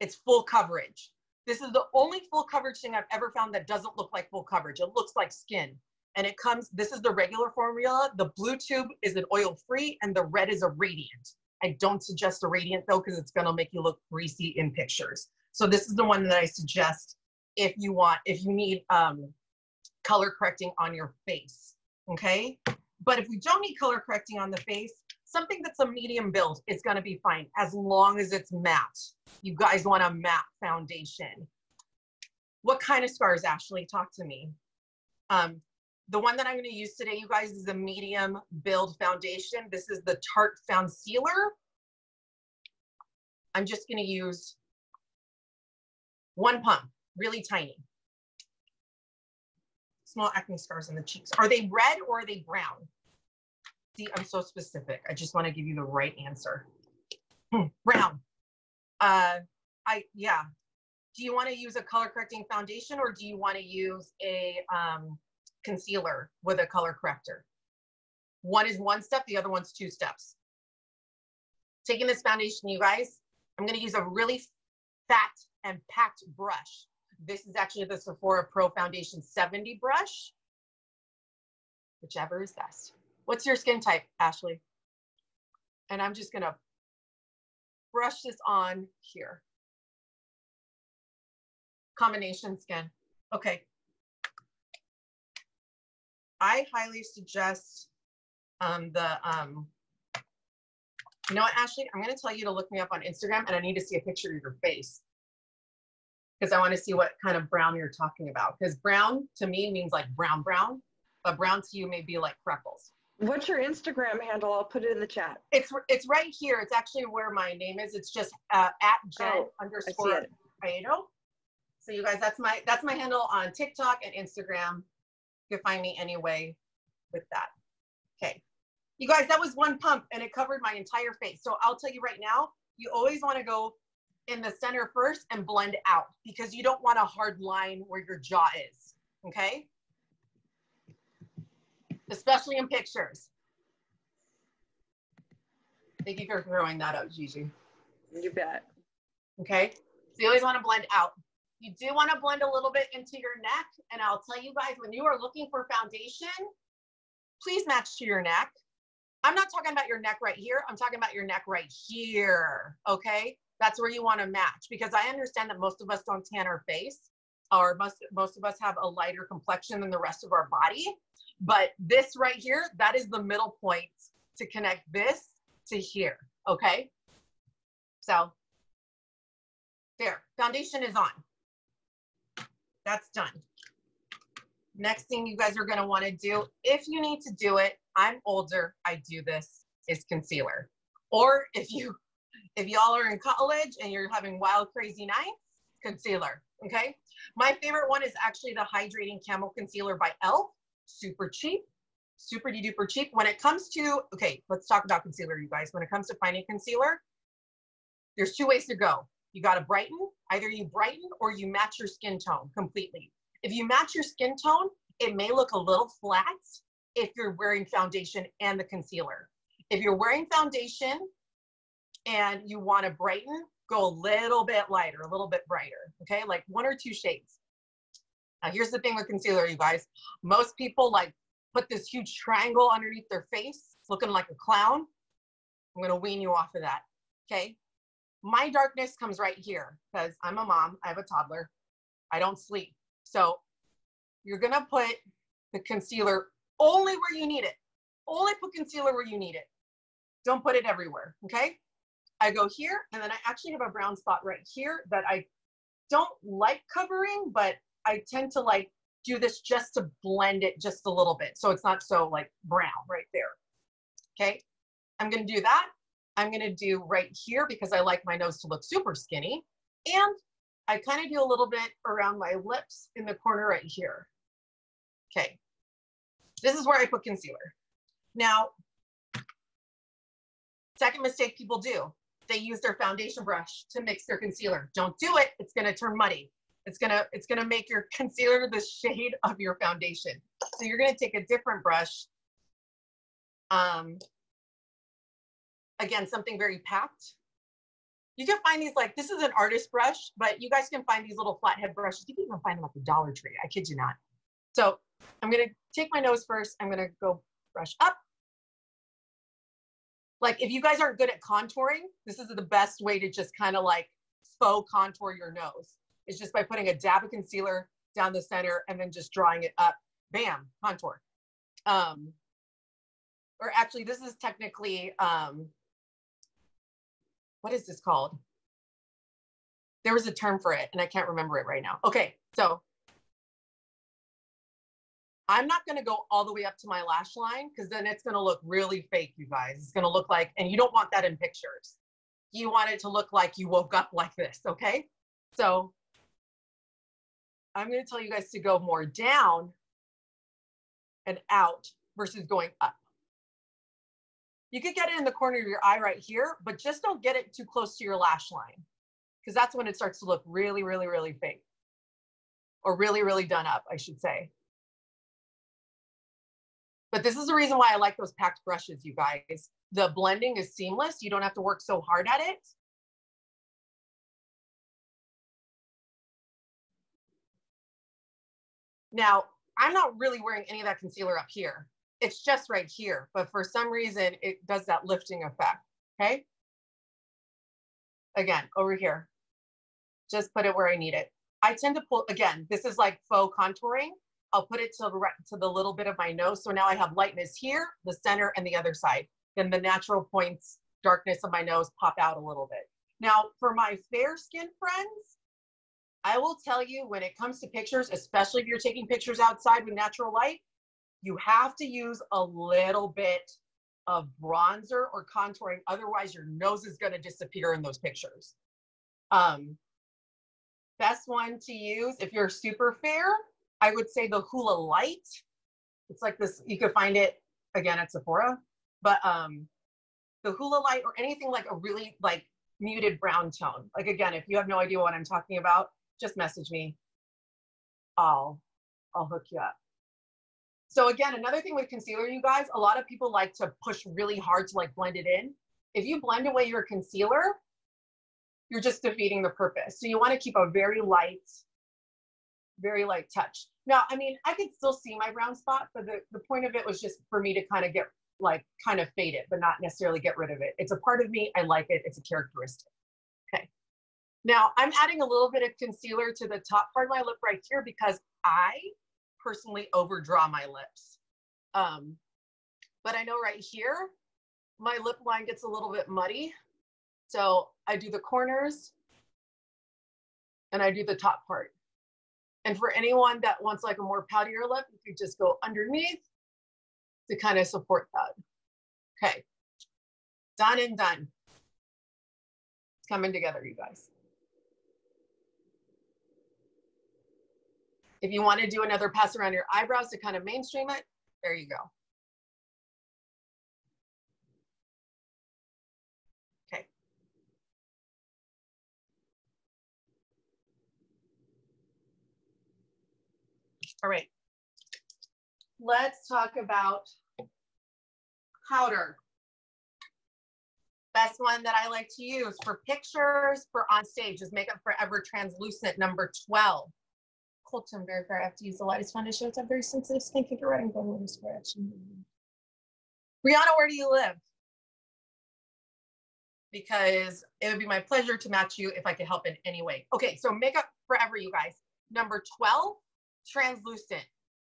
It's full coverage. This is the only full coverage thing I've ever found that doesn't look like full coverage. It looks like skin. And it comes, this is the regular formula. The blue tube is an oil-free and the red is a radiant. I don't suggest a radiant though, because it's gonna make you look greasy in pictures. So this is the one that I suggest if you need color correcting on your face, okay? But if we don't need color correcting on the face, something that's a medium build is gonna be fine as long as it's matte. You guys want a matte foundation. What kind of scars, Ashley? Talk to me. The one that I'm gonna use today, you guys, is a medium build foundation. This is the Tarte Foundsealer. I'm just gonna use one pump, really tiny. Small acne scars on the cheeks. Are they red or are they brown? See, I'm so specific. I just wanna give you the right answer. Brown. Yeah. do you want to use a color correcting foundation or do you want to use a concealer with a color corrector? One is 1 step, the other one's 2 steps. Taking this foundation, you guys, I'm going to use a really fat and packed brush. This is actually the Sephora Pro Foundation 70 brush, whichever is best. What's your skin type, Ashley? And I'm just going to brush this on here. Combination skin. Okay. I highly suggest you know what, Ashley? I'm going to tell you to look me up on Instagram and I need to see a picture of your face because I want to see what kind of brown you're talking about. Because brown to me means like brown, but brown to you may be like freckles. What's your Instagram handle? I'll put it in the chat. It's right here. It's actually where my name is. It's just at Jenn _ Aédo. So you guys, that's my handle on TikTok and Instagram. You can find me anyway with that. Okay. You guys, that was 1 pump and it covered my entire face. So I'll tell you right now, you always want to go in the center first and blend out because you don't want a hard line where your jaw is, okay? Especially in pictures. Thank you for throwing that up, Gigi. You bet. Okay, so you always want to blend out. You do want to blend a little bit into your neck, and I'll tell you guys, when you are looking for foundation, please match to your neck. I'm not talking about your neck right here. I'm talking about your neck right here, okay? That's where you want to match because I understand that most of us don't tan our face or most of us have a lighter complexion than the rest of our body. But this right here, that is the middle point to connect this to here, okay? So there, foundation is on. That's done. Next thing you guys are gonna wanna do, if you need to do it, I'm older, I do this, is concealer. Or if y'all are in college and you're having wild, crazy nights, concealer, okay? My favorite one is actually the Hydrating Camel Concealer by e.l.f. Super cheap, super duper cheap. When it comes to, okay, let's talk about concealer, you guys. When it comes to finding concealer, there's 2 ways to go. You gotta brighten, either you brighten or you match your skin tone completely. If you match your skin tone, it may look a little flat if you're wearing foundation and the concealer. If you're wearing foundation and you want to brighten, go a little bit lighter, a little bit brighter, okay? Like 1 or 2 shades. Now here's the thing with concealer, you guys. Most people like put this huge triangle underneath their face, looking like a clown. I'm gonna wean you off of that, okay? My darkness comes right here because I'm a mom, I have a toddler, I don't sleep. So you're gonna put the concealer only where you need it. Only put concealer where you need it. Don't put it everywhere, okay? I go here, and then I actually have a brown spot right here that I don't like covering, but I tend to like do this just to blend it just a little bit. So it's not so like brown right there, okay? I'm gonna do that. I'm gonna do right here because I like my nose to look super skinny. And I kind of do a little bit around my lips in the corner right here. Okay, this is where I put concealer. Now, second mistake people do, they use their foundation brush to mix their concealer. Don't do it, it's gonna turn muddy. It's gonna make your concealer the shade of your foundation. So you're gonna take a different brush. Again, something very packed. You can find these, like, this is an artist brush, but you guys can find these little flathead brushes. You can even find them at the Dollar Tree, I kid you not. So I'm gonna take my nose first. I'm gonna go brush up. Like, if you guys aren't good at contouring, this is the best way to just kind of like faux contour your nose. It's just by putting a dab of concealer down the center and then just drawing it up. Bam, contour. Or actually, this is technically, what is this called? There was a term for it and I can't remember it right now. Okay, so I'm not gonna go all the way up to my lash line because then it's gonna look really fake, you guys. It's gonna look like, and you don't want that in pictures. You want it to look like you woke up like this, okay? So I'm gonna tell you guys to go more down and out versus going up. You could get it in the corner of your eye right here, but just don't get it too close to your lash line. because that's when it starts to look really, really, really fake. Or really, really done up, I should say. But this is the reason why I like those packed brushes, you guys. The blending is seamless. You don't have to work so hard at it. Now, I'm not really wearing any of that concealer up here. It's just right here. But for some reason, it does that lifting effect, okay? Again, over here. Just put it where I need it. I tend to pull, again, this is like faux contouring. I'll put it to the little bit of my nose. So now I have lightness here, the center, and the other side. Then the natural points, darkness of my nose pop out a little bit. Now, for my fair skin friends, I will tell you when it comes to pictures, especially if you're taking pictures outside with natural light, you have to use a little bit of bronzer or contouring. Otherwise, your nose is going to disappear in those pictures. Best one to use if you're super fair, I would say the Hula Light. It's like this, you could find it again at Sephora, but the Hula Light or anything like a really like muted brown tone. Like again, if you have no idea what I'm talking about, just message me. I'll hook you up. So again, another thing with concealer, you guys, a lot of people like to push really hard to like blend it in. If you blend away your concealer, you're just defeating the purpose. So you want to keep a very light touch. Now, I mean, I could still see my brown spot, but the point of it was just for me to kind of get like kind of fade it, but not necessarily get rid of it. It's a part of me. I like it. It's a characteristic. Okay. Now I'm adding a little bit of concealer to the top part of my lip right here because I personally overdraw my lips. But I know right here, my lip line gets a little bit muddy. So I do the corners and I do the top part. And for anyone that wants like a more poutier lip, you could just go underneath to kind of support that. Okay, done and done. It's coming together, you guys. If you want to do another pass around your eyebrows to kind of mainstream it, there you go. Okay. All right. Let's talk about powder. Best one that I like to use for pictures, for on stage is Makeup Forever Translucent number 12. Colton, very fair. I have to use the lightest foundation. It's a very sensitive skin. Keep it right and go with this direction. Brianna, where do you live? Because it would be my pleasure to match you if I could help in any way. Okay, so Makeup Forever, you guys. Number 12, translucent.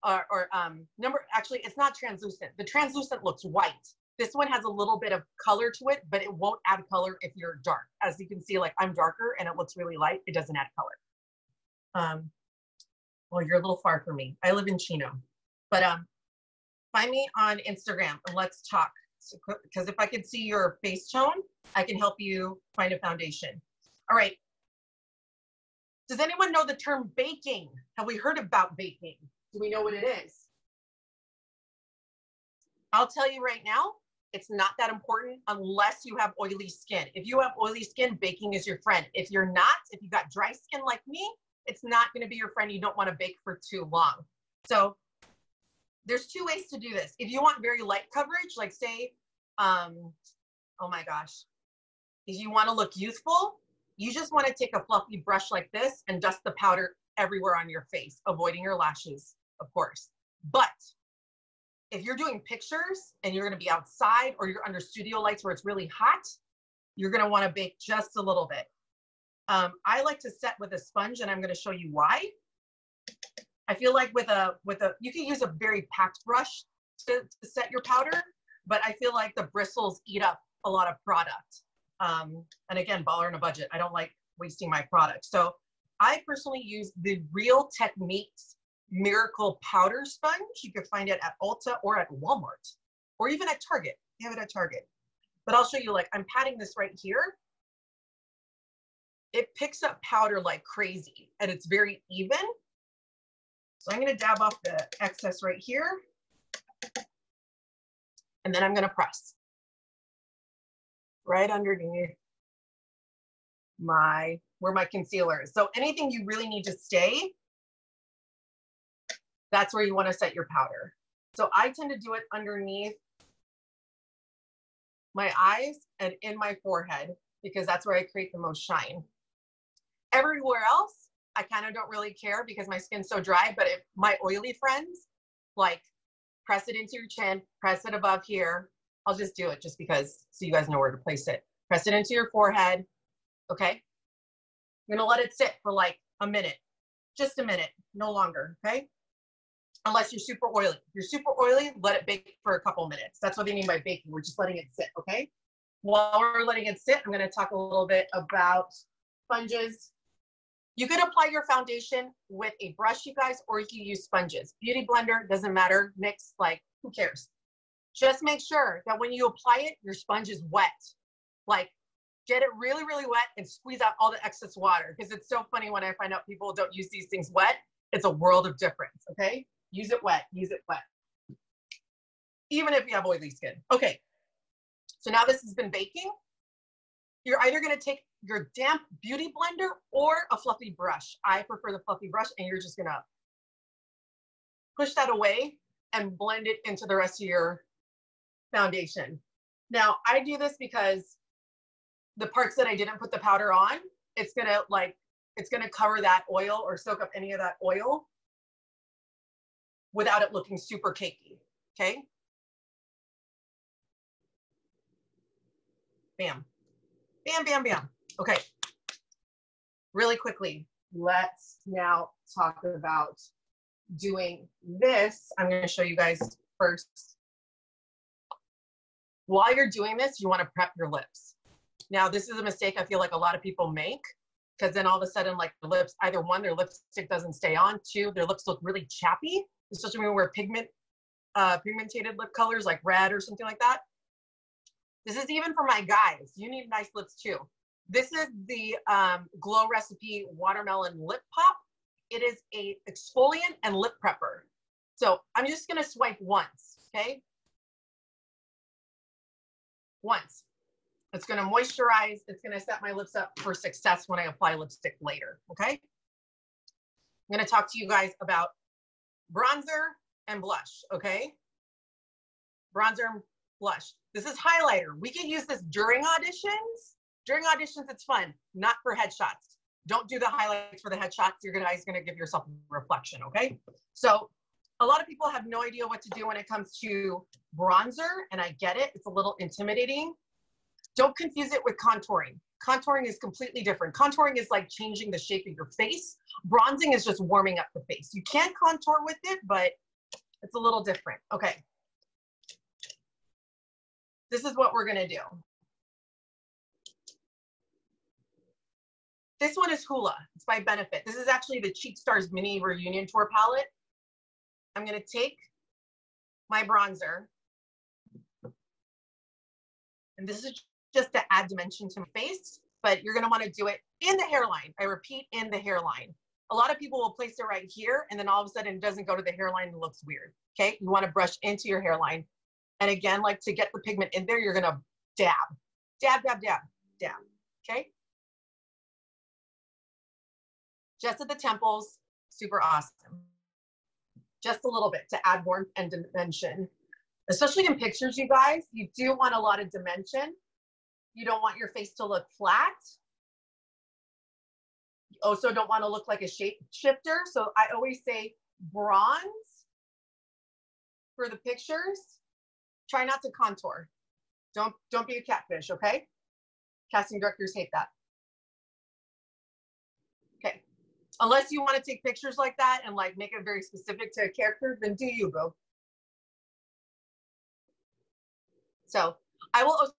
Actually, it's not translucent. The translucent looks white. This one has a little bit of color to it, but it won't add color if you're dark. As you can see, like I'm darker and it looks really light. It doesn't add color. Well, you're a little far from me. I live in Chino, but find me on Instagram and let's talk. Because if I can see your face tone, I can help you find a foundation. All right. Does anyone know the term baking? Have we heard about baking? Do we know what it is? I'll tell you right now, it's not that important unless you have oily skin. If you have oily skin, baking is your friend. If you're not, if you've got dry skin like me, it's not going to be your friend. You don't want to bake for too long. So there's two ways to do this. If you want very light coverage, like say, oh my gosh, if you want to look youthful, you just want to take a fluffy brush like this and dust the powder everywhere on your face, avoiding your lashes, of course. But if you're doing pictures and you're going to be outside or you're under studio lights where it's really hot, you're going to want to bake just a little bit. I like to set with a sponge, and I'm going to show you why. I feel like you can use a very packed brush to set your powder, but I feel like the bristles eat up a lot of product. And again, baller on a budget. I don't like wasting my product. So I personally use the Real Techniques Miracle Powder Sponge. You can find it at Ulta or at Walmart, or even at Target. They have it at Target. But I'll show you, like, I'm patting this right here. It picks up powder like crazy, and it's very even. So I'm going to dab off the excess right here, and then I'm going to press right underneath where my concealer is. So anything you really need to stay, that's where you want to set your powder. So I tend to do it underneath my eyes and in my forehead because that's where I create the most shine. Everywhere else, I kind of don't really care because my skin's so dry, but if my oily friends, like press it into your chin, press it above here. I'll just do it just because, so you guys know where to place it. Press it into your forehead, okay? I'm gonna let it sit for like a minute, just a minute, no longer, okay? Unless you're super oily. If you're super oily, let it bake for a couple minutes. That's what I mean by baking. We're just letting it sit, okay? While we're letting it sit, I'm gonna talk a little bit about sponges. You could apply your foundation with a brush, you guys, or you can use sponges. Beauty blender, doesn't matter, mix, like, who cares? Just make sure that when you apply it, your sponge is wet. Like, get it really, really wet and squeeze out all the excess water because it's so funny when I find out people don't use these things wet. It's a world of difference, okay? Use it wet, use it wet. Even if you have oily skin. Okay, so now this has been baking. You're either gonna take your damp beauty blender or a fluffy brush. I prefer the fluffy brush, and you're just gonna push that away and blend it into the rest of your foundation. Now, I do this because the parts that I didn't put the powder on, it's gonna cover that oil or soak up any of that oil without it looking super cakey, okay? Bam, bam, bam, bam. Okay, really quickly, let's now talk about doing this. I'm gonna show you guys first. While you're doing this, you wanna prep your lips. Now, this is a mistake I feel like a lot of people make because then all of a sudden, like the lips, either one, their lipstick doesn't stay on, two, their lips look really chappy, especially when we wear pigmented lip colors like red or something like that. This is even for my guys. You need nice lips too. This is the Glow Recipe Watermelon Lip Pop. It is a exfoliant and lip prepper. So I'm just gonna swipe once, okay? Once. It's gonna moisturize. It's gonna set my lips up for success when I apply lipstick later, okay? I'm gonna talk to you guys about bronzer and blush, okay? Bronzer and blush. This is highlighter. We can use this during auditions. During auditions, it's fun, not for headshots. Don't do the highlights for the headshots. You're guys gonna give yourself a reflection, okay? So a lot of people have no idea what to do when it comes to bronzer, and I get it, it's a little intimidating. Don't confuse it with contouring. Contouring is completely different. Contouring is like changing the shape of your face. Bronzing is just warming up the face. You can contour with it, but it's a little different. Okay. This is what we're gonna do. This one is Hoola. It's by Benefit. This is actually the Cheek Stars Mini Reunion Tour palette. I'm gonna take my bronzer, and this is just to add dimension to my face, but you're gonna wanna do it in the hairline. I repeat, in the hairline. A lot of people will place it right here, and then all of a sudden it doesn't go to the hairline and it looks weird, okay? You wanna brush into your hairline. And again, like to get the pigment in there, you're gonna dab, dab, dab, dab, dab, okay? Just at the temples, super awesome. Just a little bit to add warmth and dimension. Especially in pictures, you guys, you do want a lot of dimension. You don't want your face to look flat. You also don't want to look like a shape shifter. So I always say bronze for the pictures. Try not to contour. Don't be a catfish, okay? Casting directors hate that. Okay. Unless you want to take pictures like that and like make it very specific to a character, then do you, bro. So I will also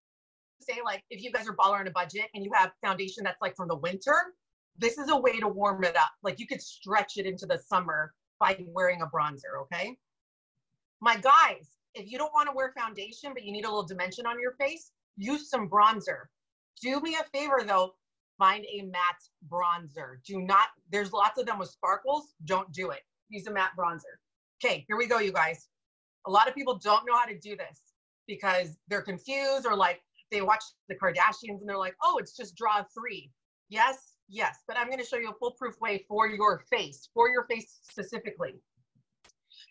say, like, if you guys are baller on a budget and you have foundation that's like from the winter, this is a way to warm it up. Like you could stretch it into the summer by wearing a bronzer, okay? My guys, if you don't want to wear foundation, but you need a little dimension on your face, use some bronzer. Do me a favor though, find a matte bronzer. Do not, there's lots of them with sparkles, don't do it. Use a matte bronzer. Okay, here we go, you guys. A lot of people don't know how to do this because they're confused or like they watch the Kardashians and they're like, oh, it's just draw 3. Yes, yes, but I'm gonna show you a foolproof way for your face specifically.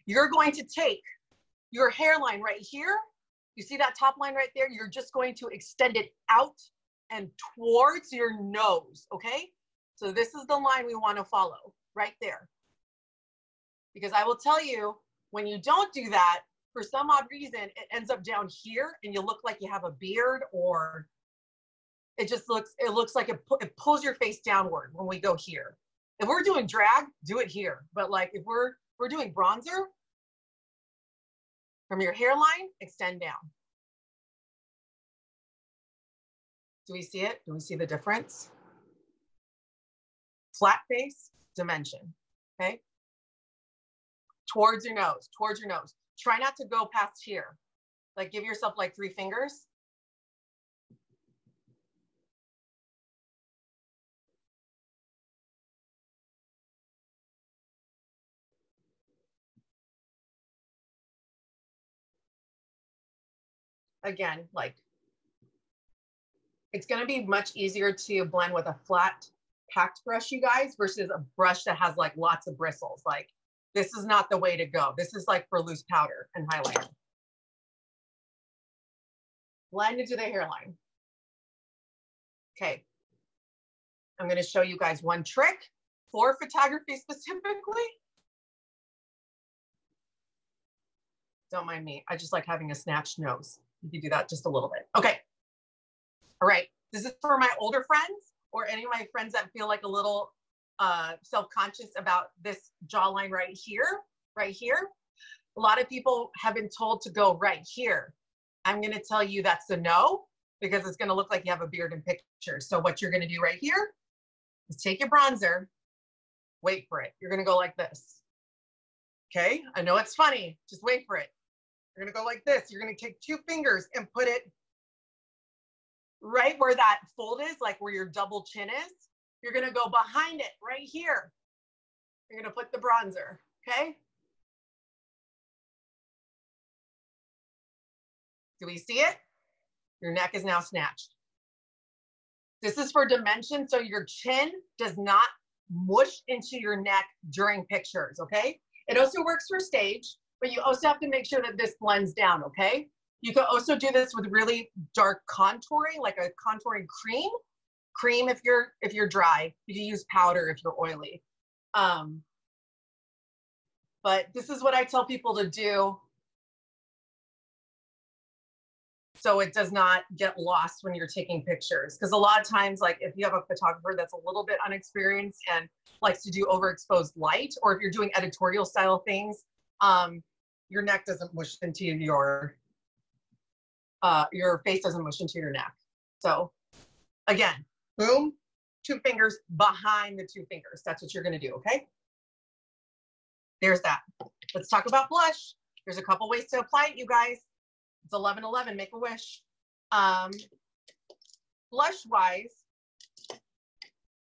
You're going to take your hairline right here. You see that top line right there? You're just going to extend it out and towards your nose, okay? So this is the line we want to follow, right there. Because I will tell you, when you don't do that, for some odd reason, it ends up down here and you look like you have a beard, or it just looks, like it pulls your face downward when we go here. If we're doing drag, do it here. But like if we're doing bronzer, from your hairline, extend down. Do we see it? Do we see the difference? Flat face, dimension, okay? Towards your nose, towards your nose. Try not to go past here. Like give yourself like 3 fingers. Again, like it's gonna be much easier to blend with a flat packed brush, you guys, versus a brush that has like lots of bristles. Like this is not the way to go. This is like for loose powder and highlighter. Blend into the hairline. Okay. I'm gonna show you guys one trick for photography specifically. Don't mind me. I just like having a snatched nose. You can do that just a little bit. Okay. All right. This is for my older friends or any of my friends that feel like a little self-conscious about this jawline right here, right here. A lot of people have been told to go right here. I'm going to tell you that's a no, because it's going to look like you have a beard in pictures. So what you're going to do right here is take your bronzer, wait for it. You're going to go like this. Okay. I know it's funny. Just wait for it. You're going to go like this. You're going to take 2 fingers and put it right where that fold is, like where your double chin is. You're going to go behind it right here. You're going to put the bronzer. Okay. Do we see it? Your neck is now snatched. This is for dimension, so your chin does not mush into your neck during pictures, okay? It also works for stage, but you also have to make sure that this blends down, okay? You can also do this with really dark contouring, like a contouring cream. Cream if you're dry. You can use powder if you're oily. But this is what I tell people to do so it does not get lost when you're taking pictures. Because a lot of times, like if you have a photographer that's a little bit unexperienced and likes to do overexposed light, or if you're doing editorial style things, your neck doesn't mush into your face doesn't mush into your neck. So again, boom, 2 fingers behind the 2 fingers. That's what you're gonna do, okay? There's that. Let's talk about blush. There's a couple ways to apply it, you guys. It's 11/11, make a wish. Blush-wise,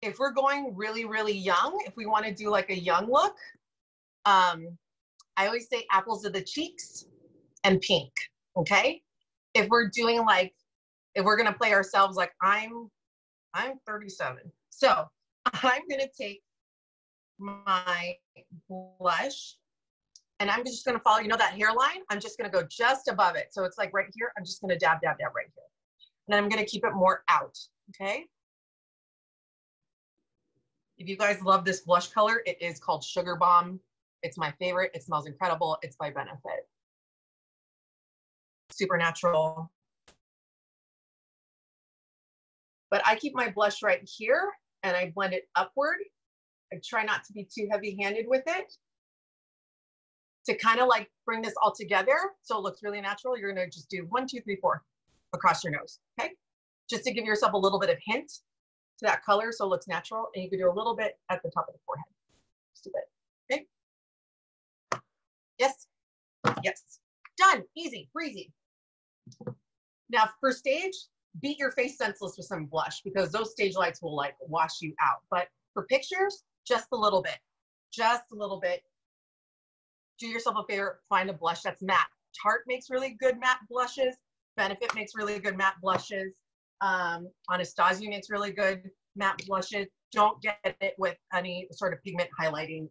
if we're going really, really young, if we wanna do like a young look, I always say apples to the cheeks and pink, okay? If we're doing like, if we're gonna play ourselves, like I'm 37. So I'm gonna take my blush and I'm just gonna follow, you know that hairline? I'm just gonna go just above it. So it's like right here, I'm just gonna dab, dab, dab right here. And then I'm gonna keep it more out, okay? If you guys love this blush color, it is called Sugar Bomb. It's my favorite, it smells incredible, it's by Benefit. Super natural. But I keep my blush right here and I blend it upward. I try not to be too heavy-handed with it to kind of like bring this all together so it looks really natural. You're gonna just do 1, 2, 3, 4 across your nose, okay? Just to give yourself a little bit of hint to that color so it looks natural, and you can do a little bit at the top of the forehead. Just a bit, okay? Yes, yes, done, easy, breezy. Now for stage, beat your face senseless with some blush because those stage lights will like wash you out. But for pictures, just a little bit, just a little bit. Do yourself a favor, find a blush that's matte. Tarte makes really good matte blushes. Benefit makes really good matte blushes. Anastasia makes really good matte blushes. Don't get it with any sort of pigment highlighting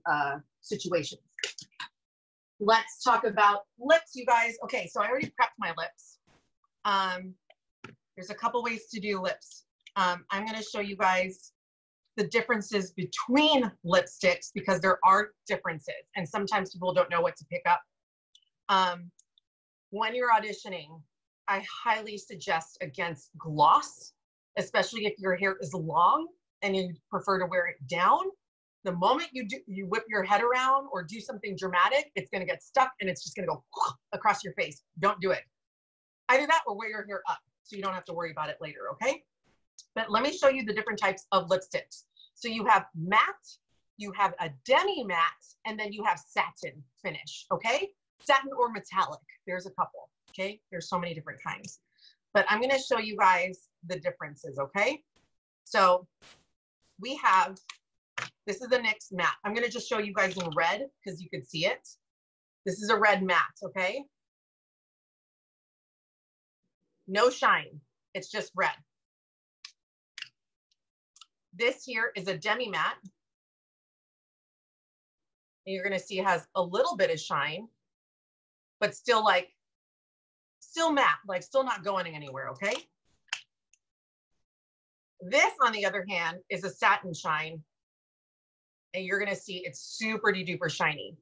situations. Let's talk about lips, you guys. Okay, so I already prepped my lips. There's a couple ways to do lips. I'm going to show you guys the differences between lipsticks because there are differences and sometimes people don't know what to pick up. When you're auditioning, I highly suggest against gloss, especially if your hair is long and you prefer to wear it down. The moment you whip your head around or do something dramatic, it's going to get stuck and it's just going to go across your face. Don't do it. Either that or wear your hair up so you don't have to worry about it later, okay? But let me show you the different types of lipsticks. So you have matte, you have a demi-matte, and then you have satin finish, okay? Satin or metallic, there's a couple, okay? There's so many different kinds. But I'm gonna show you guys the differences, okay? So we have, this is the NYX matte. I'm gonna just show you guys in red because you can see it. This is a red matte, okay? No shine, it's just red. This here is a demi matte. And you're gonna see it has a little bit of shine, but still still matte, like still not going anywhere, okay? This, on the other hand, is a satin shine. And you're gonna see it's super duper shiny,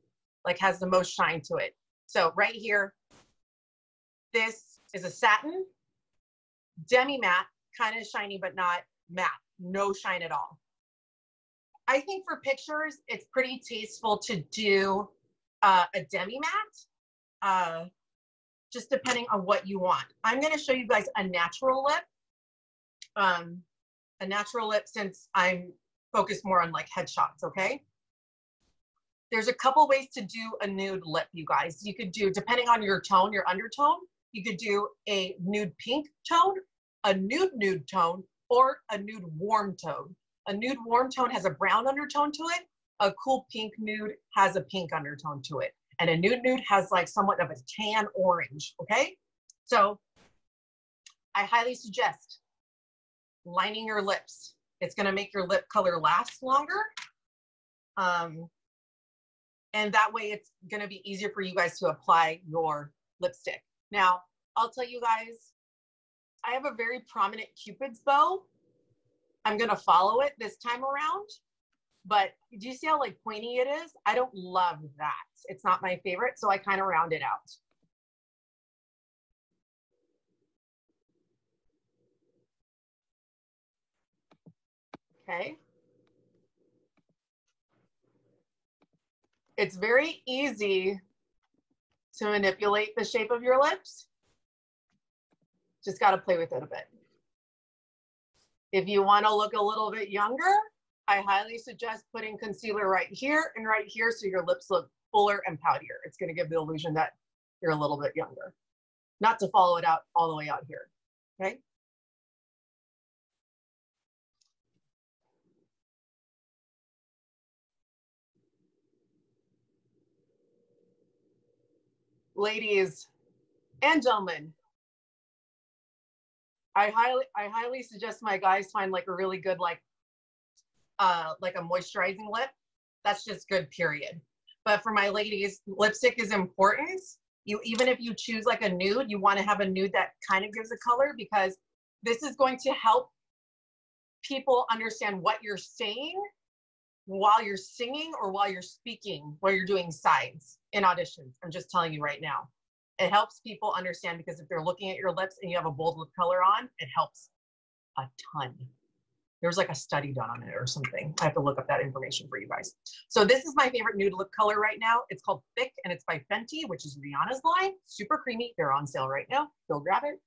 like has the most shine to it. So right here, this is a satin, demi matte, kind of shiny, but not matte, no shine at all. I think for pictures, it's pretty tasteful to do a demi matte, just depending on what you want. I'm gonna show you guys a natural lip. A natural lip since I'm focused more on like headshots, okay? There's a couple ways to do a nude lip, you guys. You could do, depending on your tone, your undertone, you could do a nude pink tone, a nude tone, or a nude warm tone. A nude warm tone has a brown undertone to it. A cool pink nude has a pink undertone to it. And a nude has like somewhat of a tan orange, okay? So I highly suggest lining your lips. It's gonna make your lip color last longer. And that way it's gonna be easier for you guys to apply your lipstick. Now, I'll tell you guys, I have a very prominent Cupid's bow. I'm gonna follow it this time around, but do you see how like pointy it is? I don't love that. It's not my favorite, so I kind of round it out. Okay. It's very easy to manipulate the shape of your lips. Just got to play with it a bit. If you want to look a little bit younger, I highly suggest putting concealer right here and right here so your lips look fuller and poutier. It's going to give the illusion that you're a little bit younger. Not to follow it out all the way out here, okay? Ladies and gentlemen, I highly suggest my guys find like a really good like a moisturizing lip. That's just good, period. But for my ladies, lipstick is important. Even if you choose like a nude, you want to have a nude that kind of gives a color because this is going to help people understand what you're saying while you're singing or while you're speaking, while you're doing sides in auditions. I'm just telling you right now. It helps people understand because if they're looking at your lips and you have a bold lip color on, it helps a ton. There's like a study done on it or something. I have to look up that information for you guys. So this is my favorite nude lip color right now. It's called Thick and it's by Fenty, which is Rihanna's line. Super creamy. They're on sale right now. Go grab it.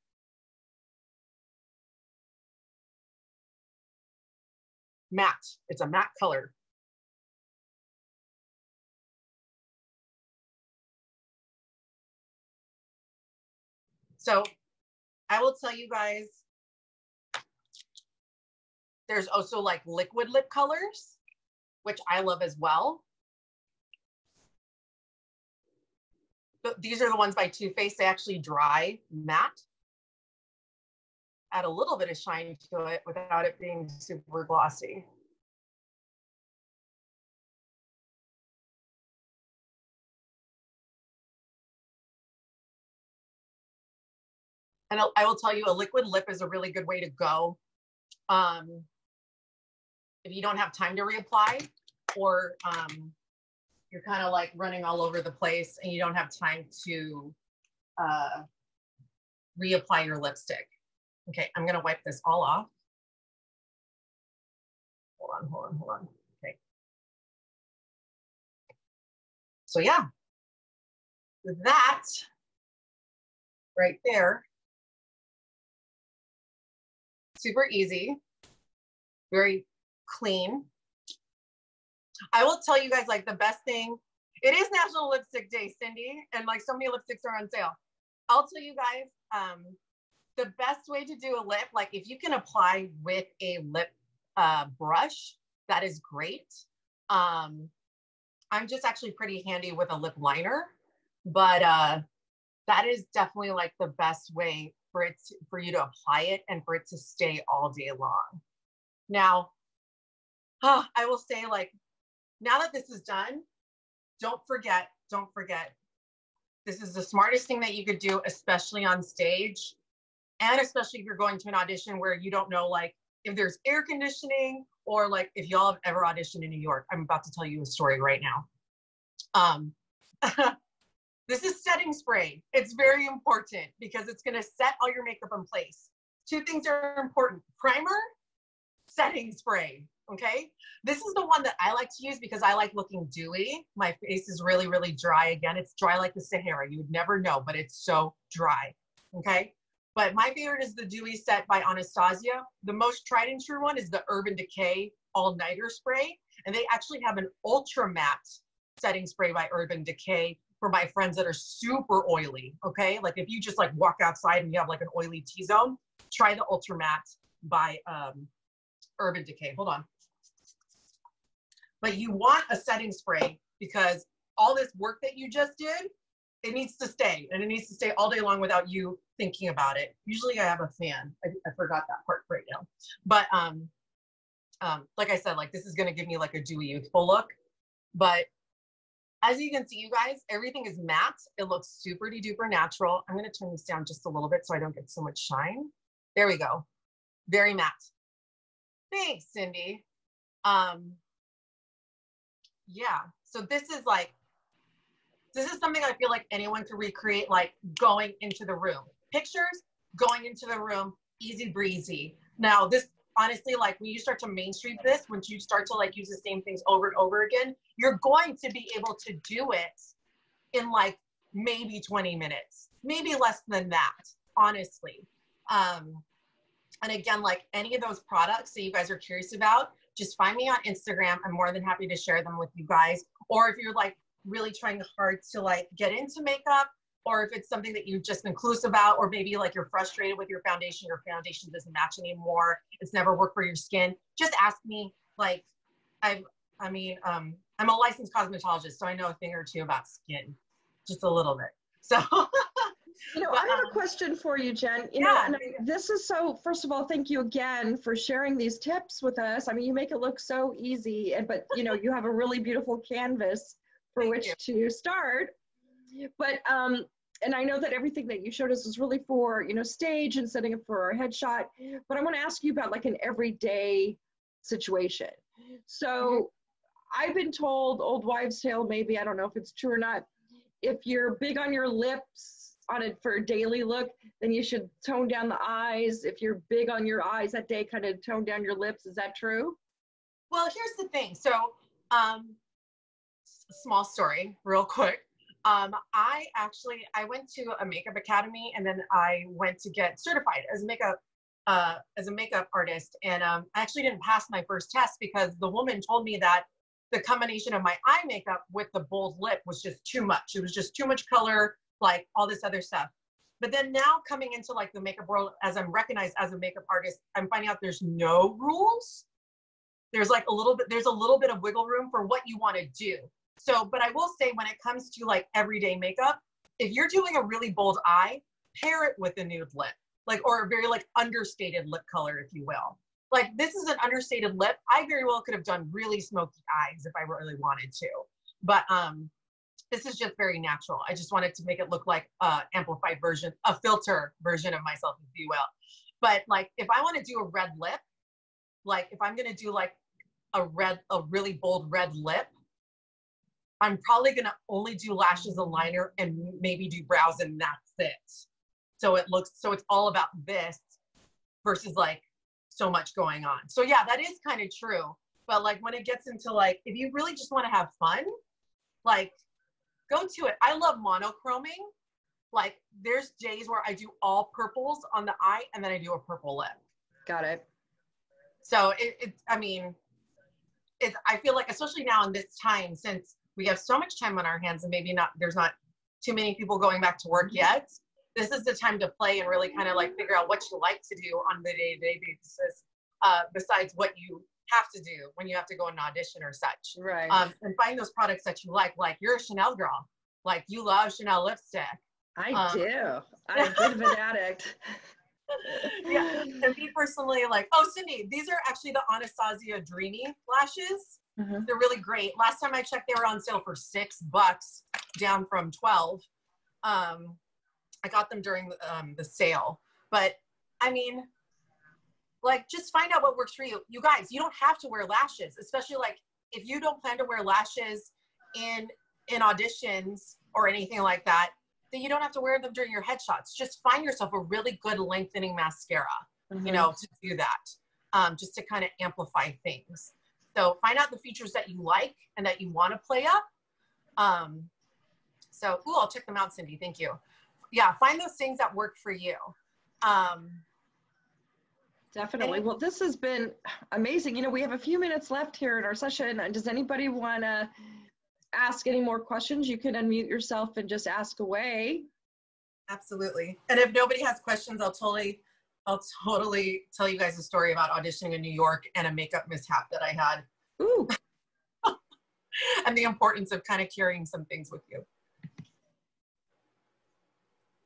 Matte. It's a matte color. So I will tell you guys, there's also like liquid lip colors, which I love as well. But these are the ones by Too Faced. They actually dry matte. add a little bit of shine to it without it being super glossy. And I will tell you, a liquid lip is a really good way to go. If you don't have time to reapply, or you're kind of like running all over the place and you don't have time to reapply your lipstick. Okay, I'm gonna wipe this all off. Hold on. Okay. So yeah, with that right there, super easy, very clean. I will tell you guys, like, the best thing, it is National Lipstick Day, Cindy, and like so many lipsticks are on sale. I'll tell you guys, the best way to do a lip, like if you can apply with a lip brush, that is great. I'm just actually pretty handy with a lip liner, but that is definitely like the best way for you to apply it and for it to stay all day long. Now, I will say, like, now that this is done, don't forget, this is the smartest thing that you could do, especially on stage, and especially if you're going to an audition where you don't know, like, if there's air conditioning, or like if y'all have ever auditioned in New York. I'm about to tell you a story right now. This is setting spray. It's very important because it's gonna set all your makeup in place. Two things are important: primer, setting spray, okay? This is the one that I like to use because I like looking dewy. My face is really, really dry. Again, it's dry like the Sahara. You would never know, but it's so dry, okay? But my favorite is the Dewy Set by Anastasia. The most tried and true one is the Urban Decay All-Nighter Spray. And they actually have an ultra matte setting spray by Urban Decay for my friends that are super oily, okay? Like if you just like walk outside and you have like an oily T-zone, try the ultra matte by Urban Decay. Hold on. But you want a setting spray because all this work that you just did, it needs to stay, and it needs to stay all day long without you thinking about it. Usually I have a fan. I forgot that part right now. But like I said, like this is gonna give me like a dewy youthful look. But as you can see, you guys, everything is matte. It looks super duper natural. I'm gonna turn this down just a little bit so I don't get so much shine. There we go. Very matte. Thanks, Cindy. Yeah, so this is something I feel like anyone could recreate, like going into the room. Pictures, going into the room, easy breezy. Now this, honestly, like when you start to mainstream this, when you start to like use the same things over and over again, you're going to be able to do it in like maybe 20 minutes, maybe less than that, honestly. And again, like any of those products that you guys are curious about, just find me on Instagram. I'm more than happy to share them with you guys. Or if you're like really trying hard to like get into makeup, or if it's something that you've just been clueless about, or maybe like you're frustrated with your foundation doesn't match anymore, it's never worked for your skin, just ask me. Like, I'm a licensed cosmetologist, so I know a thing or two about skin, just a little bit. So, you know, I have a question for you, Jen. You know, and this is so, first of all, thank you again for sharing these tips with us. I mean, you make it look so easy, but you know, you have a really beautiful canvas for which to start. But, and I know that everything that you showed us is really for, you know, stage and setting up for a headshot, but I want to ask you about like an everyday situation. So I've been told, old wives' tale, maybe, I don't know if it's true or not, if you're big on your lips on it for a daily look, then you should tone down the eyes. If you're big on your eyes that day, kind of tone down your lips. Is that true? Well, here's the thing. So, small story, real quick. I went to a makeup academy, and then I went to get certified as a makeup artist. And I actually didn't pass my first test because the woman told me that the combination of my eye makeup with the bold lip was just too much. It was just too much color, like all this other stuff. But then now coming into like the makeup world, as I'm recognized as a makeup artist, I'm finding out there's no rules. There's like a little bit of wiggle room for what you want to do. So, but I will say when it comes to like everyday makeup, if you're doing a really bold eye, pair it with a nude lip. like, or a very like understated lip color, if you will. Like this is an understated lip. I very well could have done really smoky eyes if I really wanted to, but this is just very natural. I just wanted to make it look like a amplified version, a filter version of myself, if you will. But like, if I want to do a red lip, like if I'm going to do like a really bold red lip, I'm probably going to only do lashes and liner and maybe do brows and that's it. So it's all about this versus like so much going on. So yeah, that is kind of true. But like when it gets into like, if you really just want to have fun, like go to it. I love monochroming. Like there's days where I do all purples on the eye and then I do a purple lip. Got it. So I feel like, especially now in this time, since we have so much time on our hands and maybe there's not too many people going back to work yet, this is the time to play and really kind of like figure out what you like to do on the day-to-day basis, besides what you have to do when you have to go and audition or such. Right. And find those products that you like you're a Chanel girl, like you love Chanel lipstick. I do. I'm a bit of an addict. Yeah, and me personally, like, oh, Cindy, these are actually the Anastasia Dreamy lashes. Mm-hmm. They're really great. Last time I checked, they were on sale for $6, down from 12. I got them during the sale, but I mean, like, just find out what works for you. You guys, you don't have to wear lashes, especially like if you don't plan to wear lashes in auditions or anything like that, then you don't have to wear them during your headshots. Just find yourself a really good lengthening mascara, you know, to do that, just to kind of amplify things. So find out the features that you like and that you want to play up. I'll check them out, Cindy. Thank you. Yeah, find those things that work for you. Definitely. Well, this has been amazing. You know, we have a few minutes left here in our session. Does anybody want to ask any more questions? You can unmute yourself and just ask away. Absolutely. And if nobody has questions, I'll totally tell you guys a story about auditioning in New York and a makeup mishap that I had. Ooh. And the importance of kind of carrying some things with you.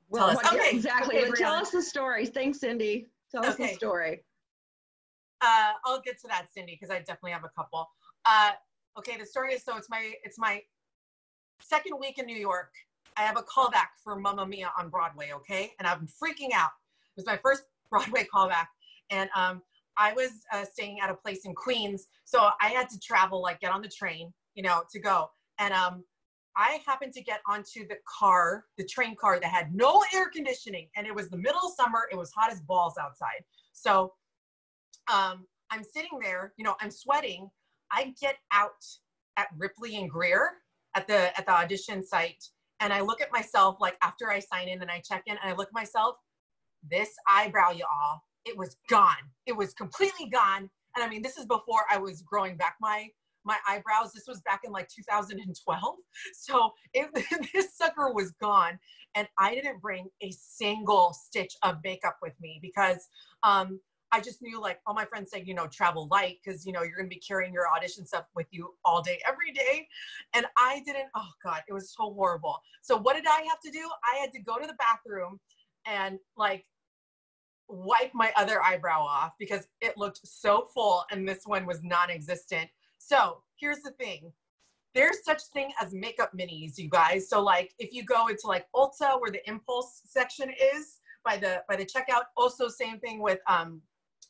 Well, tell us. Okay. Exactly. Okay, tell us the story. Thanks, Cindy. Tell us the story. I'll get to that, Cindy, because I definitely have a couple. Okay, the story is, so it's my second week in New York. I have a callback for Mamma Mia on Broadway, okay? And I'm freaking out. It was my first Broadway callback. And I was staying at a place in Queens, so I had to travel, like get on the train, you know, to go. And I happened to get onto the train car that had no air conditioning. And it was the middle of summer. It was hot as balls outside. So I'm sitting there, you know, I'm sweating. I get out at Ripley and Greer at the audition site, and I look at myself, like after I sign in and I check in, and I look at myself, this eyebrow, y'all, it was gone. It was completely gone. And I mean, this is before I was growing back my eyebrows. This was back in like 2012. So this sucker was gone, and I didn't bring a single stitch of makeup with me because I just knew, like, all my friends say, you know, travel light because, you know, you're going to be carrying your audition stuff with you all day, every day. And I didn't, oh God, it was so horrible. So what did I have to do? I had to go to the bathroom and like wipe my other eyebrow off because it looked so full and this one was non-existent. So here's the thing. There's such thing as makeup minis, you guys. So like if you go into like Ulta where the impulse section is by the checkout, also same thing with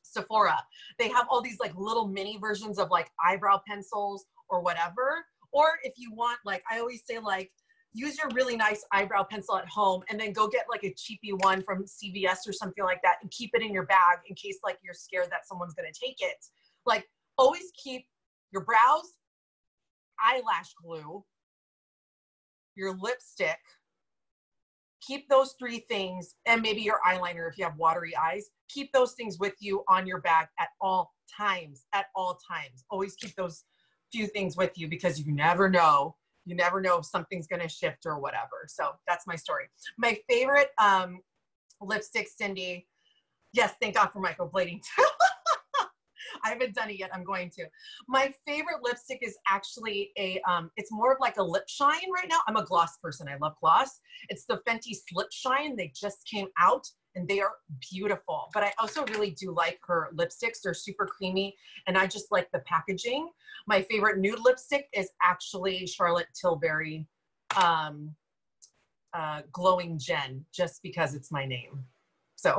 Sephora. They have all these like little mini versions of like eyebrow pencils or whatever. Or if you want, like I always say, like use your really nice eyebrow pencil at home and then go get like a cheapy one from CVS or something like that and keep it in your bag in case like you're scared that someone's going to take it. Like always keep your brows, eyelash glue, your lipstick, keep those three things, and maybe your eyeliner if you have watery eyes. Keep those things with you on your bag at all times, Always keep those few things with you because you never know. You never know if something's going to shift or whatever. So that's my story. My favorite lipstick, Cindy. Yes, thank God for microblading too. I haven't done it yet. I'm going to. My favorite lipstick is actually it's more of like a lip shine right now. I'm a gloss person. I love gloss. It's the Fenty Slip Shine. They just came out. and they are beautiful. But I also really do like her lipsticks. They're super creamy, and I just like the packaging. My favorite nude lipstick is actually Charlotte Tilbury Glowing Jenn, just because it's my name. So,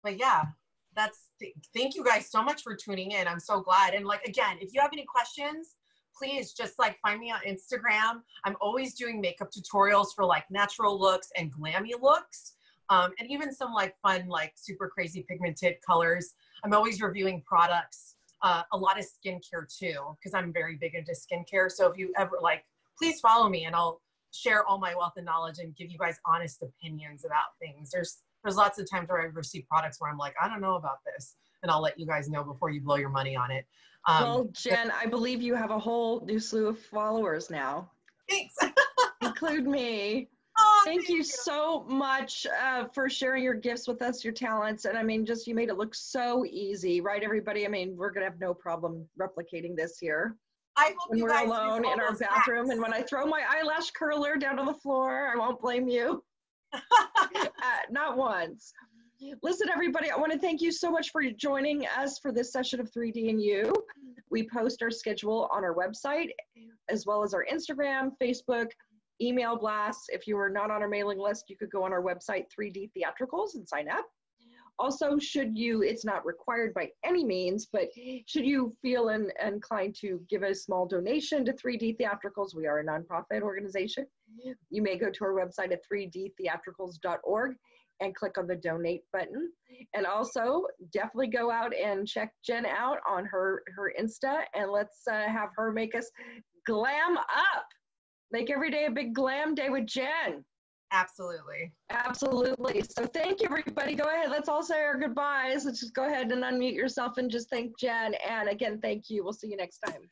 but yeah, thank you guys so much for tuning in. I'm so glad. And like, again, if you have any questions, please just like find me on Instagram. I'm always doing makeup tutorials for like natural looks and glammy looks. And even some like fun, like super crazy pigmented colors. I'm always reviewing products, a lot of skincare too, because I'm very big into skincare. So if you ever like, please follow me and I'll share all my wealth of knowledge and give you guys honest opinions about things. There's lots of times where I receive products where I'm like, I don't know about this. And I'll let you guys know before you blow your money on it. Well, Jen, I believe you have a whole new slew of followers now. Thanks. Include me. Oh, thank you so much for sharing your gifts with us, your talents. And I mean, just you made it look so easy, right, everybody? I mean, we're going to have no problem replicating this here. I hope when you we're guys alone in our bathroom. hacks. And when I throw my eyelash curler down on the floor, I won't blame you. Not once. Listen, everybody, I want to thank you so much for joining us for this session of 3D+U. We post our schedule on our website, as well as our Instagram, Facebook, email blasts. If you are not on our mailing list, you could go on our website, 3D Theatricals, and sign up. Also, it's not required by any means, but should you feel inclined to give a small donation to 3D Theatricals, we are a nonprofit organization. You may go to our website at 3dtheatricals.org and click on the donate button. And also definitely go out and check Jen out on her Insta, and let's have her make us glam up. Make every day a big glam day with Jen. Absolutely. Absolutely. So thank you, everybody. Go ahead. Let's all say our goodbyes. Let's just go ahead and unmute yourself and just thank Jen. And again, thank you. We'll see you next time.